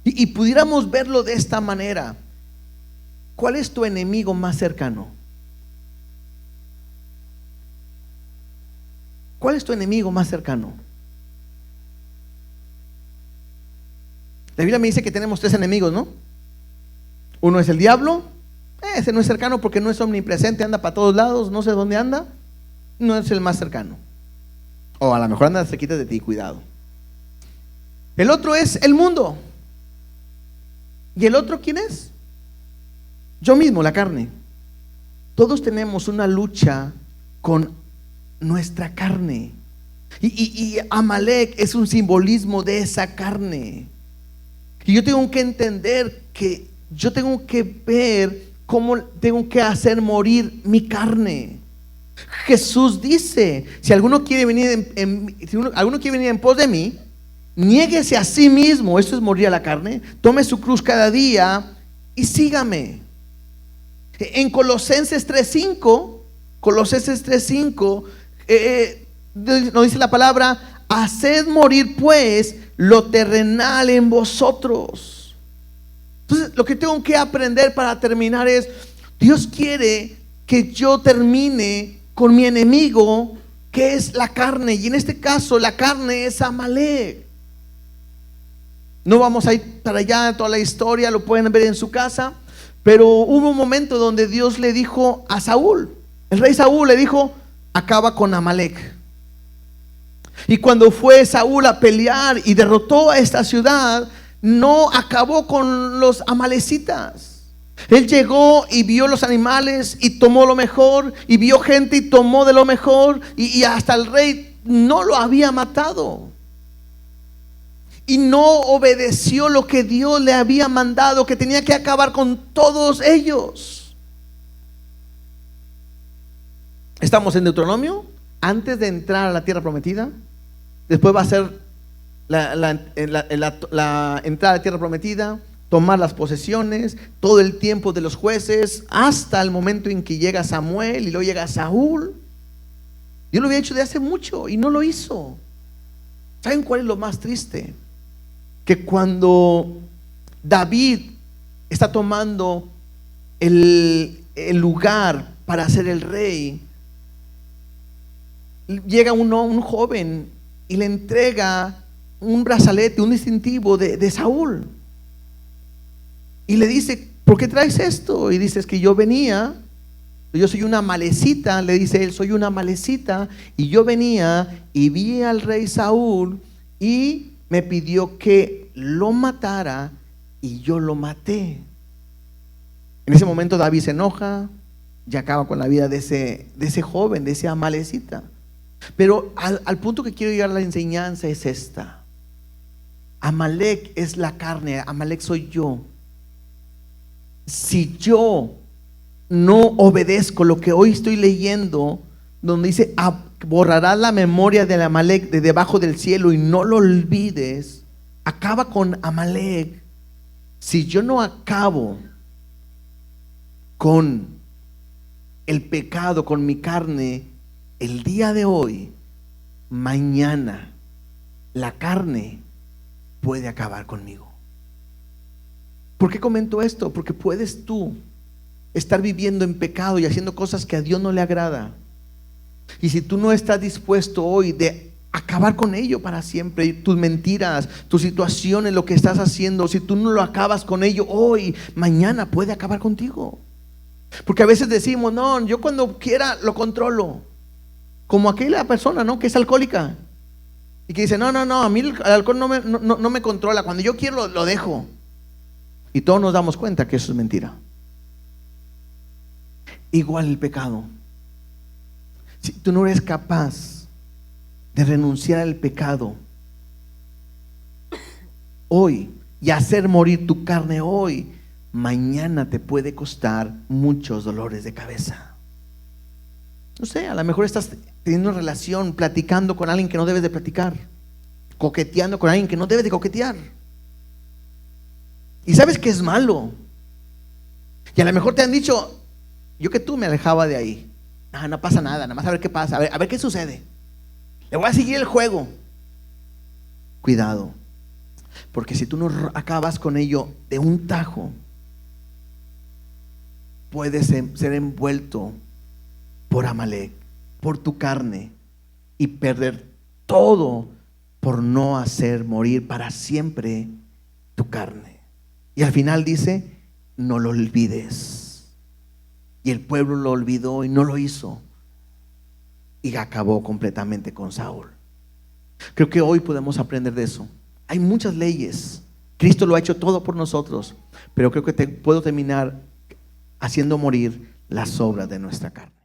Y pudiéramos verlo de esta manera: ¿cuál es tu enemigo más cercano? ¿Cuál es tu enemigo más cercano? La Biblia me dice que tenemos 3 enemigos, ¿no? Uno es el diablo. Ese no es cercano porque no es omnipresente, anda para todos lados, no sé dónde anda. No es el más cercano. O a lo mejor anda cerquita de ti, cuidado. El otro es el mundo. ¿Y el otro quién es? Yo mismo, la carne. Todos tenemos una lucha con nuestra carne. Y Amalec es un simbolismo de esa carne. Y yo tengo que entender que yo tengo que ver cómo tengo que hacer morir mi carne. Jesús dice: si alguno quiere venir en pos de mí, niéguese a sí mismo. Eso es morir a la carne. Tome su cruz cada día y sígame. En Colosenses 3:5 nos dice la palabra: haced morir pues lo terrenal en vosotros. Entonces lo que tengo que aprender para terminar es: Dios quiere que yo termine con mi enemigo, que es la carne, y en este caso la carne es Amalec. No vamos a ir para allá, toda la historia, lo pueden ver en su casa. Pero hubo un momento donde Dios le dijo a Saúl, el rey Saúl le dijo: acaba con Amalec. Y cuando fue Saúl a pelear y derrotó a esta ciudad, no acabó con los amalecitas. Él llegó y vio los animales y tomó lo mejor, y vio gente y tomó de lo mejor, y hasta el rey no lo había matado. Y no obedeció lo que Dios le había mandado, que tenía que acabar con todos ellos. Estamos en Deuteronomio, antes de entrar a la tierra prometida. Después va a ser la entrada a la tierra prometida, tomar las posesiones, todo el tiempo de los jueces, hasta el momento en que llega Samuel y luego llega Saúl. Dios lo había hecho de hace mucho y no lo hizo. ¿Saben cuál es lo más triste? Que cuando David está tomando el lugar para ser el rey, llega un joven y le entrega un brazalete, un distintivo de Saúl, y le dice: ¿por qué traes esto? Y dice: es que yo soy una malecita. Le dice él: soy una malecita, y yo venía y vi al rey Saúl y me pidió que lo matara, y yo lo maté. En ese momento David se enoja y acaba con la vida de ese joven, de ese amalecita. Pero al punto que quiero llegar a la enseñanza es esta: Amalec es la carne, Amalec soy yo. Si yo no obedezco lo que hoy estoy leyendo, donde dice: borrarás la memoria del Amalec de debajo del cielo y no lo olvides, acaba con Amalec. Si yo no acabo con el pecado, con mi carne, el día de hoy, mañana la carne puede acabar conmigo. ¿Por qué comento esto? Porque puedes tú estar viviendo en pecado y haciendo cosas que a Dios no le agrada. Y si tú no estás dispuesto hoy de acabar con ello para siempre, tus mentiras, tus situaciones, lo que estás haciendo, si tú no lo acabas con ello hoy, mañana puede acabar contigo. Porque a veces decimos: no, yo cuando quiera lo controlo. Como aquella persona, ¿no?, que es alcohólica y que dice: no, a mí el alcohol no me controla, cuando yo quiero lo dejo. Y todos nos damos cuenta que eso es mentira. Igual el pecado. Si tú no eres capaz de renunciar al pecado hoy y hacer morir tu carne hoy, mañana te puede costar muchos dolores de cabeza. No sé, a lo mejor estás teniendo una relación, platicando con alguien que no debes de platicar, coqueteando con alguien que no debes de coquetear, y sabes que es malo. Y a lo mejor te han dicho: yo que tú me alejaba de ahí. No pasa nada, nada más a ver qué pasa, a ver qué sucede. Le voy a seguir el juego. Cuidado, porque si tú no acabas con ello de un tajo, puedes ser envuelto por Amalec, por tu carne, y perder todo por no hacer morir para siempre tu carne. Y al final dice: no lo olvides. Y el pueblo lo olvidó y no lo hizo, y acabó completamente con Saúl. Creo que hoy podemos aprender de eso. Hay muchas leyes, Cristo lo ha hecho todo por nosotros, pero creo que puedo terminar haciendo morir las obras de nuestra carne.